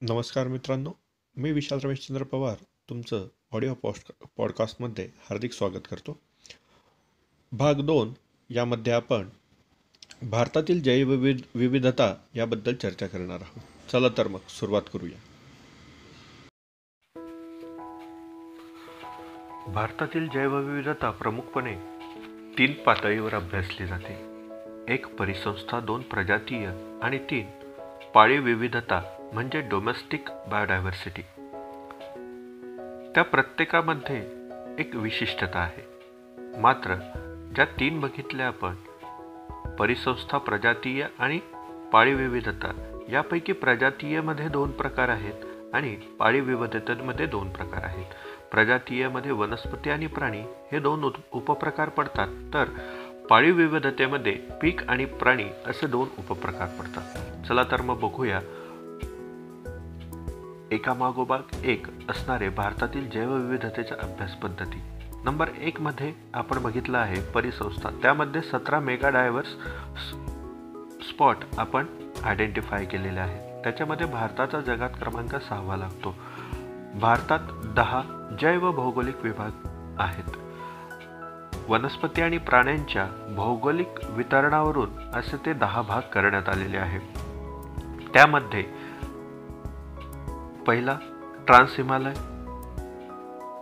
नमस्कार मित्रांनो, मी विशाल रमेशचंद्र पवार तुमचं ऑडिओ पॉडकास्टमध्ये हार्दिक स्वागत करतो. भाग 2 यामध्ये आपण भारतातील जैवविविधता याबद्दल चर्चा करणार आहोत. चला तर मग सुरुवात करूया. भारतातील जैवविविधता प्रमुखपणे 3 पातळीवर अभ्यासली जाते. 1 परिसंस्था, 2 प्रजातीय आणि 3 पाळीव विविधता म्हणजे डोमेस्टिक बायोडायव्हर्सिटी. त्या प्रत्येकामध्ये एक विशिष्टता आहे. मात्र ज्या 3 बघितल्या आपण, परिसंस्था, प्रजातीय आणि पाळीव विविधता, यापैकी प्रजातीयमध्ये 2 प्रकार आहेत आणि पाळीव विविधतेमध्ये 2 प्रकार आहेत. प्रजातीयमध्ये वनस्पती आणि प्राणी हे 2 उपप्रकार पडतात, तर पाळीव विविधतेमध्ये पीक आणि प्राणी असे 2 उपप्रकार पडतात. चला तर मग बघूया एकामागोमाग एक असणारे भारतातील जैवविविधतेच्या अभ्यास पद्धती. नंबर 1 मध्ये आपण बघितलं आहे परिसंस्था. त्यामध्ये 17 मेगा डायव्हर्स स्पॉट आपण आयडेंटिफाय केलेले आहेत. त्याच्यामध्ये भारताचा जगात क्रमांक 6वा लागतो. भारतात 10 जैव भौगोलिक विभाग आहेत. वनस्पती आणि प्राण्यांच्या भौगोलिक वितरणावरून असे ते 10 भाग करण्यात आलेले आहे. त्यामध्ये पहिला ट्रान्स हिमालय,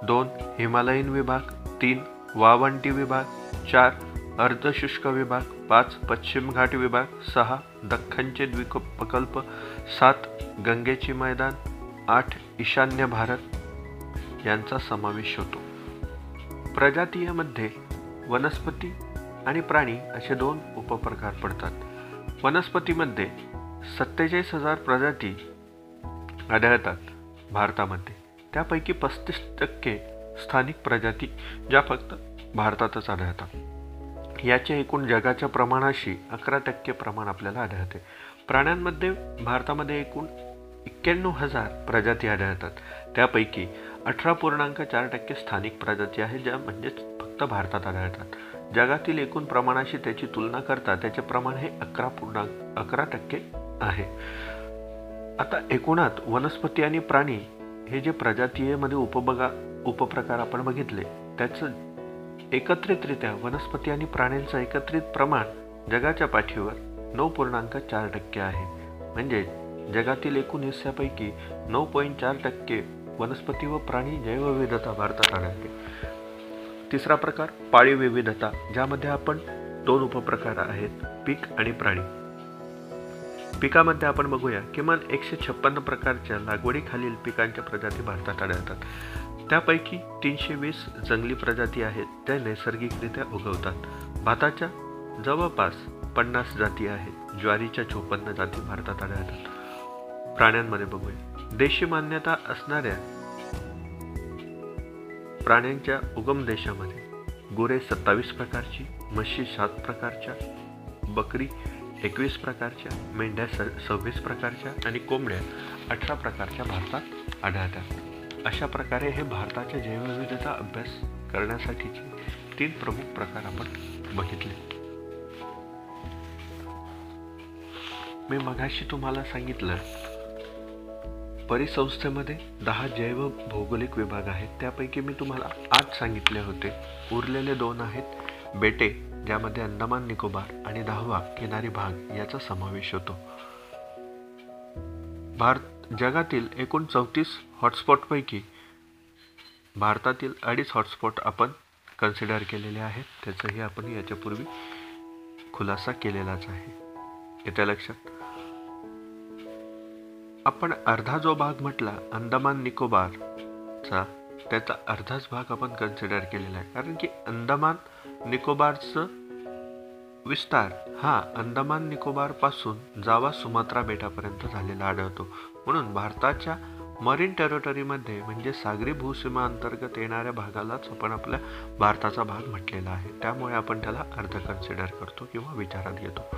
2 हिमालयीन विभाग, 3 वाळवंटी विभाग, 4 अर्धशुष्क विभाग, 5 पश्चिम घाट विभाग, 6 दख्खनचे द्वीपकल्प, 7 गंगेची मैदान, 8 ईशान्य भारत यांचा समावेश होतो. प्रजातीयमध्ये वनस्पती आणि प्राणी असे 2 उपप्रकार पडतात. वनस्पतीमध्ये 47,000 प्रजाती आढळतात भारतामध्ये. त्यापैकी 35% स्थानिक प्रजाती ज्या फक्त भारतातच आढळतात. याचे एकूण जगाच्या प्रमाणाशी 11% प्रमाण आपल्याला आढळते. प्राण्यांमध्ये भारतामध्ये एकूण 91,000 प्रजाती आढळतात. त्यापैकी 18.4% स्थानिक प्रजाती आहेत, ज्या म्हणजेच फक्त भारतात आढळतात. जगातील एकूण प्रमाणाशी त्याची तुलना करता त्याचे प्रमाण हे 11% आहे. आता एकूणात वनस्पती आणि प्राणी हे जे प्रजातीयमध्ये उपप्रकार आपण बघितले, त्याचं एकत्रितरित्या वनस्पती आणि प्राण्यांचं एकत्रित प्रमाण जगाच्या पाठीवर 9.4% आहे. म्हणजे जगातील एकूण हिस्स्यापैकी 9.4% वनस्पती व प्राणी जैवविविधता भारतात आढळते. तिसरा प्रकार पाळीव विविधता, ज्यामध्ये आपण 2 उपप्रकार आहेत, पीक आणि प्राणी. पिकामध्ये आपण बघूया किमान 156 प्रकारच्या लागवडीखालील पिकांच्या प्रजाती भारतात आढळतात. त्यापैकी 320 जंगली प्रजाती आहेत, त्या नैसर्गिकरित्या उगवतात. भाताच्या जवळपास 50 जाती आहेत. ज्वारीच्या 54 जाती भारतात आढळतात. प्राण्यांमध्ये बघूया, देशी मान्यता असणाऱ्या प्राण्यांच्या उगम देशामध्ये गुरे 27 प्रकारची, म्हशी 7 प्रकारच्या, बकरी 21 प्रकारच्या, मेंढ्या 26 प्रकारच्या आणि कोंबड्या 18 प्रकारच्या भारतात आढळतात. अशा प्रकारे हे भारताच्या जैवविविधता अभ्यास करण्यासाठीचे 3 प्रमुख प्रकार आपण बघितले. मी मगाशी तुम्हाला सांगितलं परिसंस्थेमध्ये 10 जैव भौगोलिक विभाग आहेत. त्यापैकी मी तुम्हाला 8 सांगितले होते. उरलेले 2 आहेत बेटे, ज्यामध्ये अंदमान निकोबार आणि 10वा किनारी भाग याचा समावेश होतो. जगातील एकूण 34 हॉटस्पॉटपैकी भारतातील 2.5 हॉटस्पॉट आपण कन्सिडर केलेले आहेत. त्याचाही आपण याच्यापूर्वी खुलासा केलेलाच आहे. येत्या लक्षात आपण अर्धा जो भाग म्हटला अंदमान निकोबारचा, त्याचा अर्धाच भाग आपण कन्सिडर केलेला आहे. कारण की अंदमान निकोबारचं विस्तार हा अंदमान निकोबार पासून जावा सुमात्रा बेटापर्यंत झालेला आढळतो. म्हणून भारताच्या मरीन टेरिटरीमध्ये म्हणजे सागरी भूसीमा अंतर्गत येणाऱ्या भागालाच आपण आपल्या भारताचा भाग म्हटलेला आहे. त्यामुळे आपण त्याला अर्ध कन्सिडर करतो किंवा विचारात घेतो.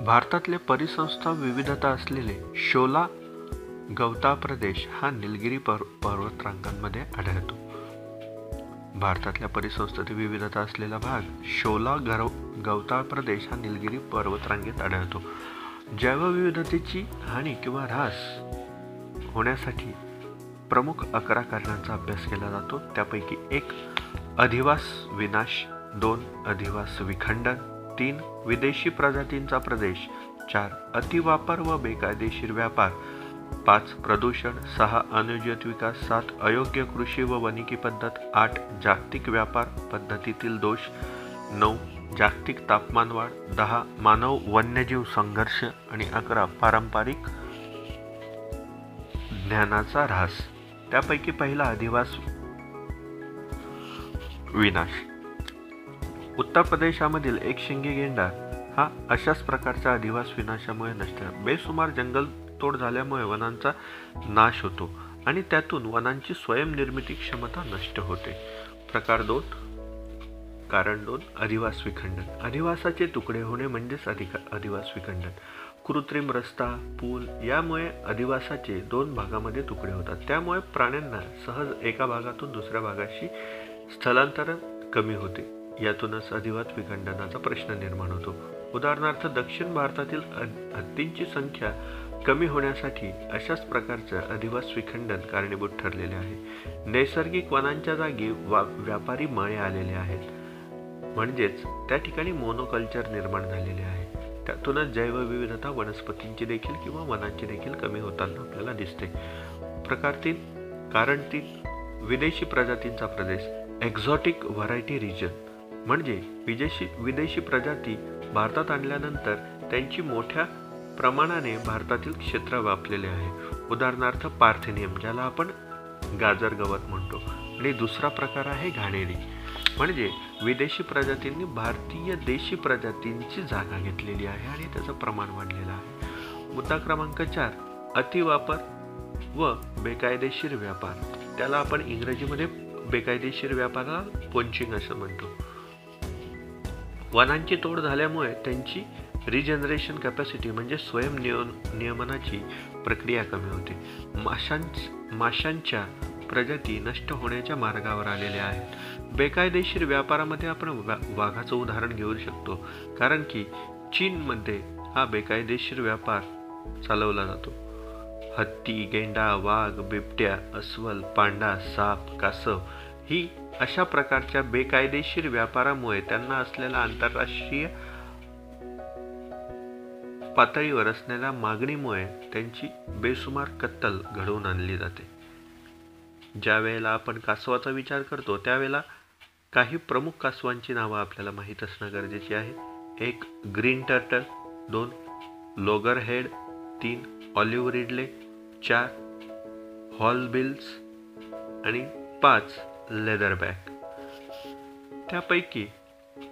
भारतातले परिसंस्था विविधता असलेले शोला गवता प्रदेश हा निलगिरी पर्वतरांगांमध्ये आढळतो. भारतातल्या परिसंस्कृती विविधता असलेला भाग शोला गवताळ प्रदेश हा निलगिरी पर्वतरांगेत आढळतो. जैवविविधतेची हानी किंवा ऱ्हास होण्यासाठी प्रमुख 11 कारणांचा अभ्यास केला जातो. त्यापैकी 1 अधिवास विनाश, 2 अधिवास विखंडन, 3 विदेशी प्रजातींचा प्रदेश, 4 अतिवापर व बेकायदेशीर व्यापार, 5 प्रदूषण, 6 अनुचित विकास, 7 अयोग्य कृषी व वनिकी पद्धत, 8 जागतिक व्यापार पद्धतीतील दोष, 9 जागतिक तापमान वाढ, 10 मानव वन्यजीव संघर्ष आणि 11 पारंपरिक ज्ञानाचा ऱ्हास. त्यापैकी पहिला अधिवास विनाश. उत्तर प्रदेशामधील एकशिंगी गेंडा हा अशाच प्रकारच्या अधिवास विनाशामुळे नष्ट आहे. बेसुमार जंगलतोड झाल्यामुळे वनांचा नाश होतो आणि त्यातून वनांची स्वयंनिर्मिती क्षमता नष्ट होते. प्रकार 2 कारण 2 अधिवास विखंडन. अधिवासाचे तुकडे होणे म्हणजेच अधिवास विखंडन. कृत्रिम रस्ता, पूल यामुळे अधिवासाचे 2 भागामध्ये तुकडे होतात. त्यामुळे प्राण्यांना सहज एका भागातून दुसऱ्या भागाशी स्थलांतर कमी होते. यातूनच अधिवास विखंडनाचा प्रश्न निर्माण होतो. उदाहरणार्थ दक्षिण भारतातील हत्तींची संख्या कमी होण्यासाठी अशाच प्रकारचं अधिवास विखंडन कारणीभूत ठरलेले आहे. नैसर्गिक वनांच्या जागी व्यापारी मळे आलेले आहेत, म्हणजेच त्या ठिकाणी मोनोकल्चर निर्माण झालेले आहे. त्यातूनच जैवविविधता वनस्पतींची देखील किंवा वनांची देखील कमी होताना आपल्याला दिसते. प्रकार 3 कारण 3 विदेशी प्रजातींचा प्रदेश, एक्झॉटिक व्हरायटी रिजन. म्हणजे विदेशी प्रजाती भारतात आणल्यानंतर त्यांची मोठ्या प्रमाणाने भारतातील क्षेत्र व्यापलेले आहे. उदाहरणार्थ पार्थेनियम, ज्याला आपण गाजर गवत म्हणतो. आणि दुसरा प्रकार आहे घाणेरी, म्हणजे विदेशी प्रजातींनी भारतीय देशी प्रजातींची जागा घेतलेली आहे आणि त्याचं प्रमाण वाढलेलं आहे. मुद्दा क्रमांक 4 अतिवापर व बेकायदेशीर व्यापार. त्याला आपण इंग्रजीमध्ये बेकायदेशीर व्यापाराला पोंचिंग असं म्हणतो. वनांची तोड झाल्यामुळे त्यांची रिजनरेशन कॅपॅसिटी म्हणजे स्वयंनियमनाची प्रक्रिया कमी होते. माशांच्या प्रजाती नष्ट होण्याच्या मार्गावर आलेल्या आहेत. बेकायदेशीर व्यापारामध्ये आपण वाघाचं उदाहरण घेऊ शकतो, कारण की चीनमध्ये हा बेकायदेशीर व्यापार चालवला जातो. हत्ती, गेंडा, वाघ, बिबट्या, अस्वल, पांडा, साप, कासव ही अशा प्रकारच्या बेकायदेशीर व्यापारामुळे त्यांना असलेल्या आंतरराष्ट्रीय पातळीवर असलेल्या मागणीमुळे त्यांची बेसुमार कत्तल घडवून आणली जाते. ज्या वेळेला आपण कासवाचा विचार करतो त्यावेळेला काही प्रमुख कासवांची नावं आपल्याला माहीत असणं गरजेचे आहे. 1 green turtle, 2 loggerhead, 3 olive Ridley, 4 hornbills आणि 5 लेदरबॅक. त्यापैकी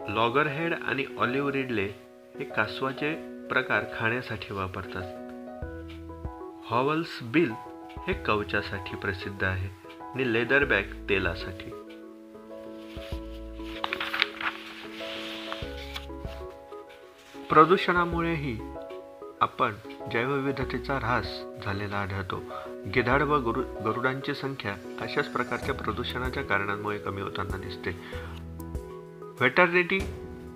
लॉगरहेड आणि ऑलिव्ह रिडले हे कासवाचे प्रकार खाण्यासाठी वापरतात. हॉवल्स बिल हे कवचासाठी प्रसिद्ध आहे आणि लेदरबॅक तेलासाठी. प्रदूषणामुळेही आपण जैवविविधतेचा ऱ्हास झालेला आढळतो. गिधाड व गरुडांची संख्या अशाच प्रकारच्या प्रदूषणाच्या कारणांमुळे कमी होताना दिसते. व्हेटरनिटी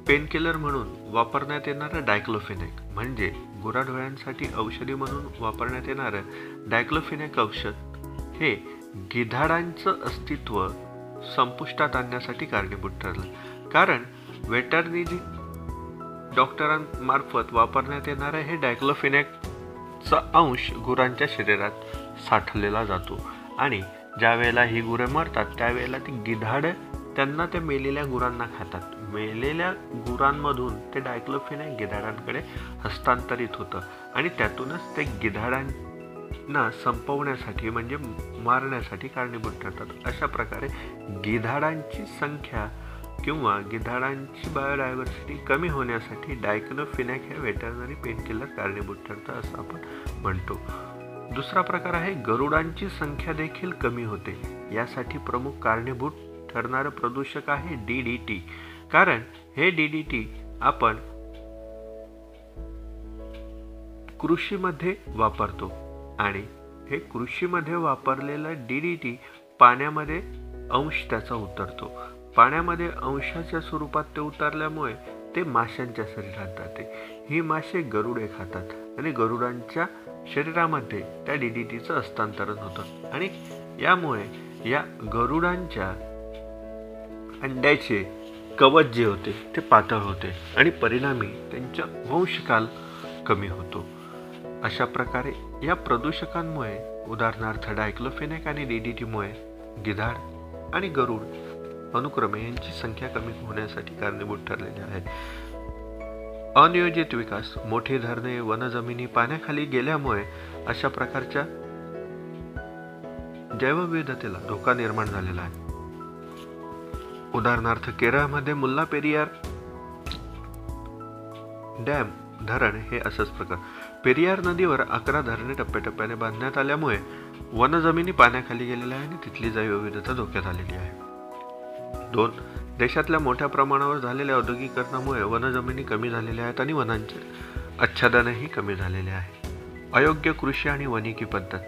पेनकिलर म्हणून वापरण्यात येणारं डायक्लोफेनेक म्हणजे गुराढोऱ्यांसाठी औषधी म्हणून वापरण्यात येणारं डायक्लोफेनेक औषध हे गिधाडांचं अस्तित्व संपुष्टात आणण्यासाठी कारणीभूत ठरलं. कारण व्हेटरनिटी डॉक्टरांमार्फत वापरण्यात येणारं हे डायक्लोफेनेकचा अंश गुरांच्या शरीरात साठवलेला जातो आणि ज्या वेळेला ही गुरं मरतात त्यावेळेला ती गिधाड त्यांना त्या मेलेल्या गुरांना खातात. मेलेल्या गुरांमधून ते डायक्लोफेनेक गिधाडांकडे हस्तांतरित होतं आणि त्यातूनच ते गिधाडांना संपवण्यासाठी म्हणजे मारण्यासाठी कारणीभूत ठरतात. अशा प्रकारे गिधाडांची संख्या किंवा गिधाडांची बायोडायव्हर्सिटी कमी होण्यासाठी डायक्लोफेनेक हे व्हेटरनरी पेनकिलर कारणीभूत ठरतं असं आपण म्हणतो. दुसरा प्रकार आहे गरुडांची संख्या देखील कमी होते. यासाठी प्रमुख कारणीभूत ठरणारं प्रदूषक आहे DDT. कारण हे DDT आपण कृषीमध्ये वापरतो आणि हे कृषीमध्ये वापरलेलं DDT पाण्यामध्ये अंश त्याचा उतरतो. पाण्यामध्ये अंशाच्या स्वरूपात ते उतरल्यामुळे ते माशांच्या शरीरात जाते. ही मासे गरुडे खातात आणि गरुडांच्या शरीरामध्ये त्या DDTचं हस्तांतरण होतं आणि यामुळे या गरुडांच्या अंड्याचे कवच जे होते ते पातळ होते आणि परिणामी त्यांचा वंशकाल कमी होतो. अशा प्रकारे या प्रदूषकांमुळे उदाहरणार्थ डायक्लोफेनेक आणि DDTमुळे गिधाड आणि गरुड अनुक्रमे यांची संख्या कमी होण्यासाठी कारणीभूत ठरलेले आहे. अनियोजित विकास, मोठी धरणे, वनजमिनी पाण्याखाली गेल्यामुळे अशा प्रकारच्या जैवविविधतेला धोका निर्माण झालेला आहे. उदाहरणार्थ केरळमध्ये मुल्ला पेरियार डॅम धरण हे असंच प्रकार. पेरियार नदीवर 11 धरणे टप्प्याटप्प्याने बांधण्यात आल्यामुळे वनजमिनी पाण्याखाली गेलेल्या आहे आणि तिथली जैवविविधता धोक्यात आलेली आहे. 2. देशातल्या मोठ्या प्रमाणावर झालेल्या औद्योगिकरणामुळे वनजमिनी कमी झालेल्या आहेत आणि वनांचे आच्छादनही कमी झालेले आहे. अयोग्य कृषी आणि वनिकी पद्धत.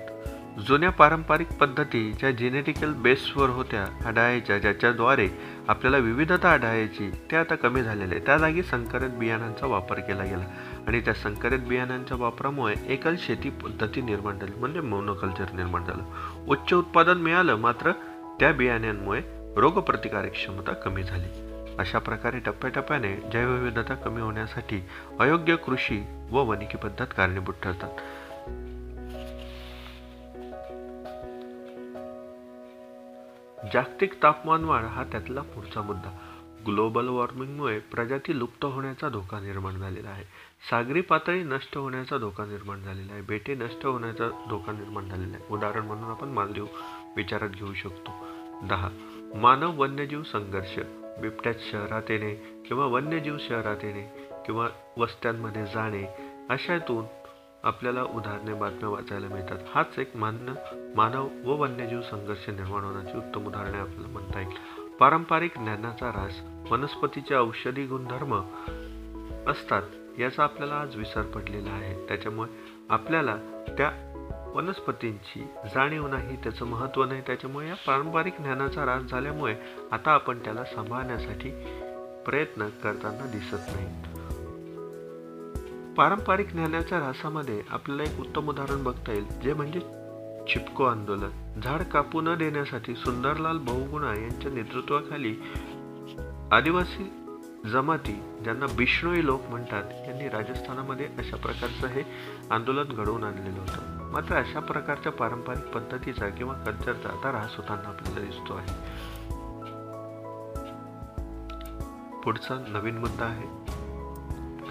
जुन्या पारंपरिक पद्धती ज्या जेनेटिकल बेसवर होत्या आढळायच्या, ज्याच्याद्वारे आपल्याला विविधता आढळायची, ते आता कमी झालेले. त्या जागी संकरित बियाणांचा वापर केला गेला आणि त्या संकरित बियाणांच्या वापरामुळे एकल शेती पद्धती निर्माण झाली, म्हणजे मोनोकल्चर निर्माण झालं. उच्च उत्पादन मिळालं, मात्र त्या बियाण्यांमुळे रोगप्रतिकारक क्षमता कमी झाली. अशा प्रकारे टप्प्याटप्प्याने जैवविविधता कमी होण्यासाठी अयोग्य कृषी व वनिकी पद्धत कारणीभूत ठरतात. जागतिक तापमानवाढ हा त्यातला पुढचा मुद्दा. ग्लोबल वॉर्मिंगमुळे प्रजाती लुप्त होण्याचा धोका निर्माण झालेला आहे. सागरी पातळी नष्ट होण्याचा धोका निर्माण झालेला आहे. बेटे नष्ट होण्याचा धोका निर्माण झालेला आहे. उदाहरण म्हणून आपण मालदीव विचारात घेऊ शकतो. 10. मानव वन्यजीव संघर्ष. बिबट्यात शहरात येणे किंवा वन्यजीव शहरात येणे किंवा वस्त्यांमध्ये जाणे, अशातून आपल्याला उदाहरणे बातम्या वाचायला मिळतात. हाच एक मानव व वन्यजीव संघर्ष निर्माण होण्याची उत्तम उदाहरणे आपल्याला म्हणता येईल. पारंपरिक ज्ञानाचा ऱ्हास. वनस्पतीचे औषधी गुणधर्म असतात याचा आपल्याला आज विसर पडलेला आहे. त्याच्यामुळे आपल्याला त्या वनस्पतींची जाणीव नाही, त्याचं महत्त्व नाही. त्याच्यामुळे या पारंपरिक ज्ञानाचा ह्रास झाल्यामुळे आता आपण त्याला सांभाळण्यासाठी प्रयत्न करताना दिसत नाही. पारंपरिक ज्ञानाच्या ऱ्हासामध्ये आपल्याला एक उत्तम उदाहरण बघता येईल, जे म्हणजे चिपको आंदोलन. झाड कापू न देण्यासाठी सुंदरलाल बहुगुणा यांच्या नेतृत्वाखाली आदिवासी जमाती, ज्यांना बिश्नोई लोक म्हणतात, यांनी राजस्थानामध्ये अशा प्रकारचं हे आंदोलन घडवून आणलेलं होतं. मात्र अशा प्रकारच्या पारंपरिक पद्धतीचा किंवा कल्चरचा आता ऱ्हास होताना आपल्याला दिसतो आहे. पुढचा नवीन मुद्दा आहे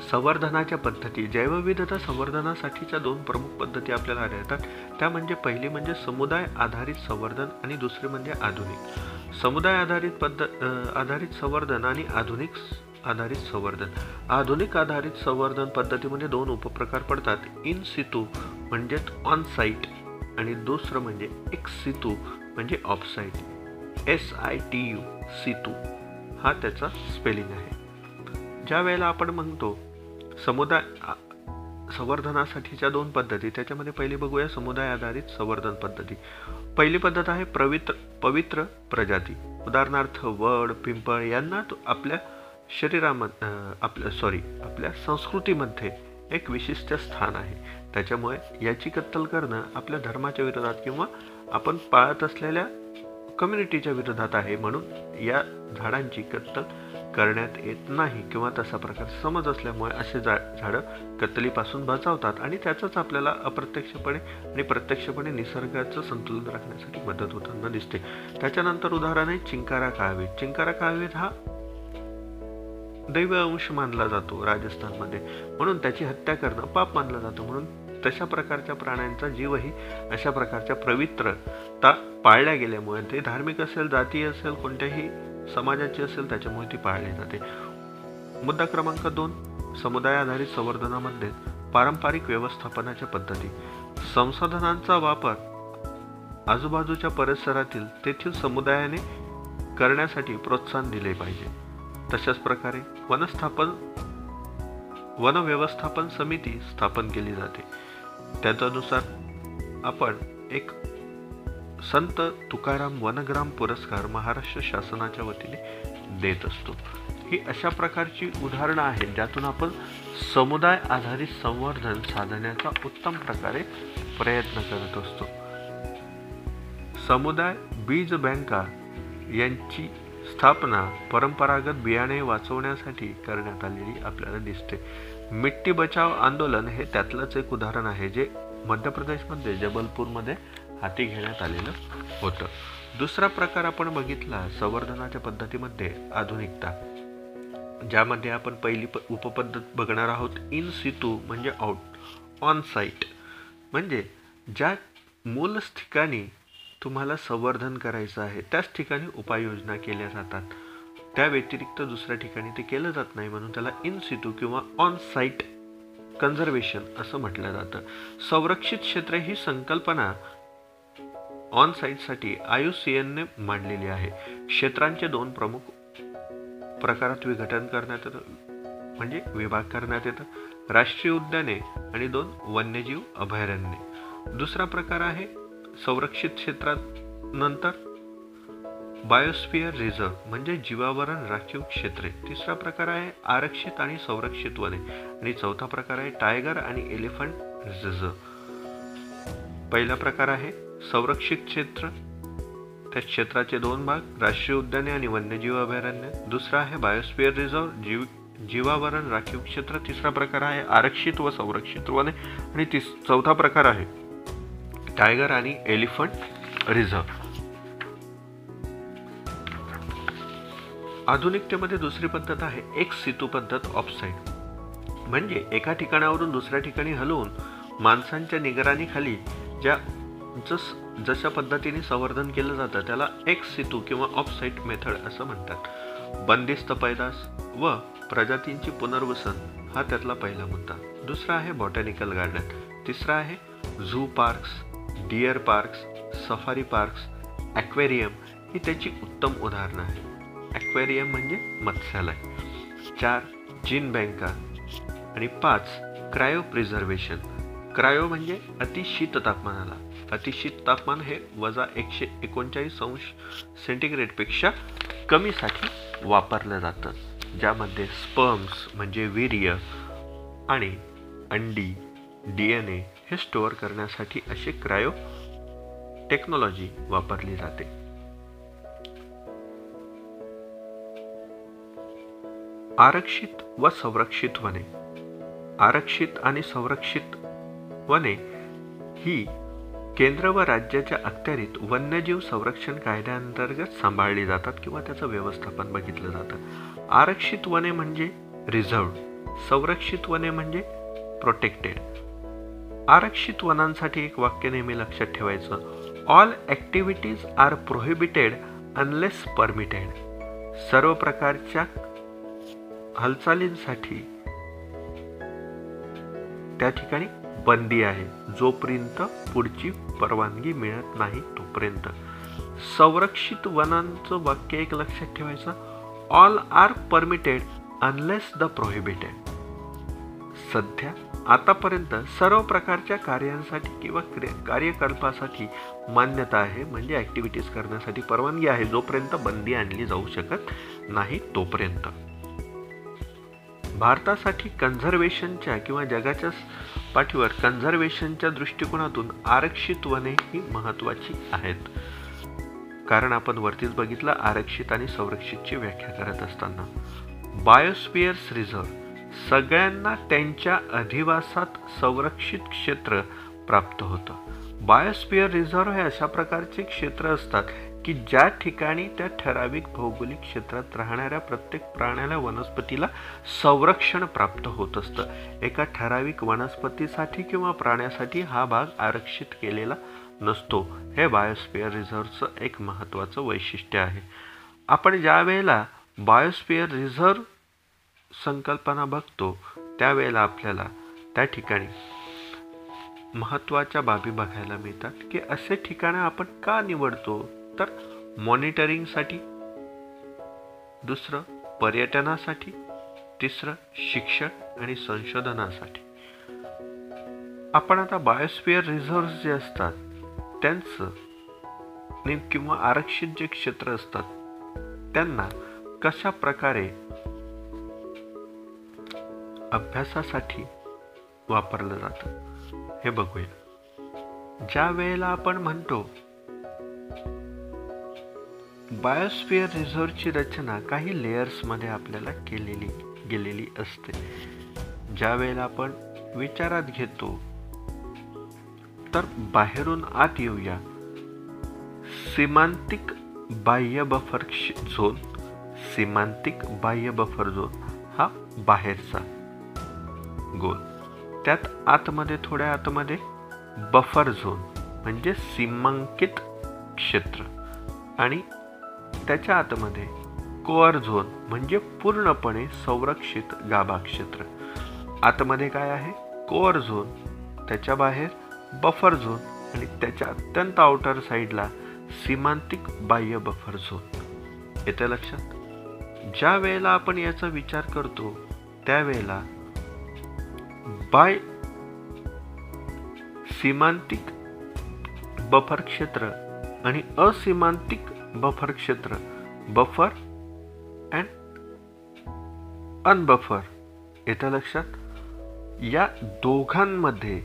संवर्धनाच्या पद्धती. जैवविविधता संवर्धनासाठीच्या 2 प्रमुख पद्धती आपल्याला आढळतात. त्या म्हणजे पहिली म्हणजे समुदाय आधारित संवर्धन आणि दुसरी म्हणजे आधुनिक. समुदाय आधारित संवर्धन आणि आधुनिक आधारित संवर्धन. आधुनिक आधारित संवर्धन पद्धतीमध्ये 2 उपप्रकार पडतात. इन सितू म्हणजेच ऑन साईट आणि दुसरं म्हणजे एक्स सितू म्हणजे ऑफ साईट. SITU सितू हा त्याचा स्पेलिंग आहे. ज्या वेळेला आपण म्हणतो समुदाय संवर्धनासाठीच्या 2 पद्धती, त्याच्यामध्ये पहिली बघूया समुदाय आधारित संवर्धन पद्धती. पहिली पद्धत आहे पवित्र प्रजाती. उदाहरणार्थ वड, पिंपळ यांना आपल्या आपल्या संस्कृतीमध्ये एक विशिष्ट स्थान आहे. त्याच्यामुळे याची कत्तल करणं आपल्या धर्माच्या विरोधात किंवा आपण पाळत असलेल्या कम्युनिटीच्या विरोधात आहे. म्हणून या झाडांची कत्तल करण्यात येत नाही किंवा तसा प्रकार समज असल्यामुळे असे झाडं कत्तलीपासून बचावतात आणि त्याचाच आपल्याला अप्रत्यक्षपणे आणि प्रत्यक्षपणे निसर्गाचं संतुलन राखण्यासाठी मदत होताना दिसते. त्याच्यानंतर उदाहरण आहे चिंकारा काळवीट. चिंकारा काळवीट हा दैव अंश मानला जातो राजस्थानमध्ये, म्हणून त्याची हत्या करणं पाप मानलं जातं. म्हणून तशा प्रकारच्या प्राण्यांचा जीवही अशा प्रकारच्या पवित्रता पाळल्या गेल्यामुळे, ते धार्मिक असेल, जातीय असेल, कोणत्याही समाजाची असेल, त्याच्यामुळे ती पाळली जाते. मुद्दा क्रमांक 2 समुदाय आधारित संवर्धनामध्ये पारंपरिक व्यवस्थापनाच्या पद्धती. संसाधनांचा वापर आजूबाजूच्या परिसरातील तेथील समुदायाने करण्यासाठी प्रोत्साहन दिले पाहिजे. तशाच प्रकारे वन व्यवस्थापन समिती स्थापन केली जाते. त्याच्यानुसार आपण एक संत तुकाराम वनग्राम पुरस्कार महाराष्ट्र शासनाच्या वतीने देत असतो. ही अशा प्रकारची उदाहरणं आहेत ज्यातून आपण समुदाय आधारित संवर्धन साधण्याचा उत्तम प्रकारे प्रयत्न करत असतो. समुदाय बीज बँका यांची स्थापना परंपरागत बियाणे वाचवण्यासाठी करण्यात आलेली आपल्याला दिसते. मिट्टी बचाव आंदोलन हे त्यातलंच एक उदाहरण आहे जे मध्य प्रदेशमध्ये जबलपूरमध्ये हाती घेण्यात आलेलं होतं. दुसरा प्रकार आपण बघितला संवर्धनाच्या पद्धतीमध्ये आधुनिकता, ज्यामध्ये आपण पहिली उपपद्धत बघणार आहोत इन सितू म्हणजे ऑन साईट, म्हणजे ज्या मूल ठिकाणी तुम्हाला संवर्धन करायचं आहे त्याच ठिकाणी उपाययोजना केल्या जातात. त्या व्यतिरिक्त दुसऱ्या ठिकाणी ते केलं जात नाही, म्हणून त्याला इन सितू किंवा ऑन साईट कन्झर्वेशन असं म्हटलं जातं. संरक्षित क्षेत्र ही संकल्पना ऑन साईटसाठी IUCNने मांडलेली आहे. क्षेत्रांचे 2 प्रमुख प्रकारात विघटन करण्यात येतं, म्हणजे विभाग करण्यात येतं. राष्ट्रीय उद्याने आणि 2 वन्यजीव अभयारण्ये. दुसरा प्रकार आहे संरक्षित क्षेत्रात नंतर बायोस्फिअर रिझर्व्ह म्हणजे जीवावरण राखीव क्षेत्रे. तिसरा प्रकार आहे आरक्षित आणि संरक्षित वने आणि चौथा प्रकार आहे टायगर आणि एलिफंट रिझर्व्ह. पहिला प्रकार आहे संरक्षित क्षेत्र, त्या क्षेत्राचे 2 भाग राष्ट्रीय उद्याने आणि वन्यजीव अभयारण्य. दुसरा आहे बायोस्फिअर रिझर्व्ह जीवावरण राखीव क्षेत्र. तिसरा प्रकार आहे आरक्षित व संरक्षित वने आणि चौथा प्रकार आहे टायगर आणि एलिफंट रिझर्व्ह. आधुनिकतेमध्ये दुसरी पद्धत आहे एक्स सितू पद्धत ऑफसाईट, म्हणजे एका ठिकाणावरून दुसऱ्या ठिकाणी हलवून माणसांच्या निगराणीखाली जशा पद्धतीने संवर्धन केलं जातं त्याला एक्स सितू किंवा ऑफसाईट मेथड असं म्हणतात. बंदिस्त पैदास व प्रजातींची पुनर्वसन हा त्यातला पहिला मुद्दा. दुसरा आहे बॉटॅनिकल गार्डन. तिसरा आहे zoo parks, deer parks, safari parks. Aquarium ही त्याची उत्तम उदाहरणं आहे. ॲक्वेरियम म्हणजे मत्स्यालय. 4 जीन बँका आणि 5 क्रायो प्रिझर्वेशन. क्रायो म्हणजे अतिशीत तापमानाला, अतिशीत तापमान हे -139°C कमीसाठी वापरलं जातं, ज्यामध्ये स्पर्म्स म्हणजे वीर्य आणि अंडी DNA हे स्टोअर करण्यासाठी अशी क्रायो टेक्नॉलॉजी वापरली जाते. आरक्षित व संरक्षित वने. आरक्षित आणि संरक्षित वने ही केंद्र व राज्याच्या अखत्यारीत वन्यजीव संरक्षण कायद्याअंतर्गत सांभाळली जातात किंवा त्याचं व्यवस्थापन बघितलं जातं. आरक्षित वने म्हणजे रिझर्व्ड, संरक्षित वने म्हणजे प्रोटेक्टेड. आरक्षित वनांसाठी एक वाक्य नेहमी लक्षात ठेवायचं, all activities are prohibited unless permitted. सर्व प्रकारच्या हालचालींसाठी त्या ठिकाणी बंदी आहे जोपर्यंत पुढची परवानगी मिळत नाही तोपर्यंत. संरक्षित वनांचं वाक्य एक लक्षात ठेवायचं, all are permitted unless the prohibited. सध्या आतापर्यंत सर्व प्रकारच्या कार्यांसाठी किंवा कार्यकल्पासाठी मान्यता आहे, म्हणजे ॲक्टिव्हिटीज करण्यासाठी परवानगी आहे जोपर्यंत बंदी आणली जाऊ शकत नाही तोपर्यंत. भारतासाठी कन्झर्वेशनच्या किंवा जगाच्या पाठीवर कन्झर्वेशनच्या दृष्टिकोनातून आरक्षित वने ही महत्त्वाची आहेत. कारण आपण वरतीच बघितलं आरक्षित आणि संरक्षितची व्याख्या करत असताना. बायोस्फिअर्स रिझर्व्ह सगळ्यांना त्यांच्या अधिवासात संरक्षित क्षेत्र प्राप्त होतं. बायोस्फिअर रिझर्व्ह हे अशा प्रकारचे क्षेत्र असतात की ज्या ठिकाणी त्या ठराविक भौगोलिक क्षेत्रात राहणाऱ्या प्रत्येक प्राण्याला वनस्पतीला संरक्षण प्राप्त होत असतं. एका ठराविक वनस्पतीसाठी किंवा प्राण्यासाठी हा भाग आरक्षित केलेला नसतो. हे बायोस्फिअर रिझर्व्हचं एक महत्त्वाचं वैशिष्ट्य आहे. आपण ज्या वेळेला बायोस्फिअर रिझर्व्ह संकल्पना बघतो त्यावेळेला आपल्याला त्या ठिकाणी महत्त्वाच्या बाबी बघायला मिळतात की असे ठिकाणं आपण का निवडतो, तर मॉनिटरिंगसाठी, दुसरं पर्यटनासाठी, तिसरं शिक्षण आणि संशोधनासाठी. आपण आता बायोस्फिअर रिझर्व्ह जे असतात त्यांचं किंवा आरक्षित जे क्षेत्र असतात त्यांना कशा प्रकारे अभ्यासासाठी वापरलं जातं हे बघूया. ज्या वेळेला आपण म्हणतो बायोस्फिअर रिझर्व्हची रचना काही लेयर्स मध्ये आपल्याला केलेली गेलेली असते. ज्या वेळेला आपण विचारात घेतो तर बाहेरून आत येऊया. सीमांतिक बाह्य बफर झोन, सीमांतिक बाह्य बफर झोन हा बाहेरचा गोल, त्यात आतमध्ये थोड्या आतमध्ये बफर झोन म्हणजे सीमांकित क्षेत्र आणि त्याच्या आतमध्ये कोअर झोन म्हणजे पूर्णपणे संरक्षित गाभा क्षेत्र. आतमध्ये काय आहे? कोअर झोन, त्याच्या बाहेर बफर झोन आणि त्याच्या अत्यंत आउटर साईडला सीमांतिक बाह्य बफर झोन. येते लक्षात? ज्या वेळेला आपण याचा विचार करतो त्यावेळेला सीमांतिक बफर क्षेत्र आणि असीमांतिक बफर क्षेत्र, बफर अँड अनबफर, येतं लक्षात? या दोघांमध्ये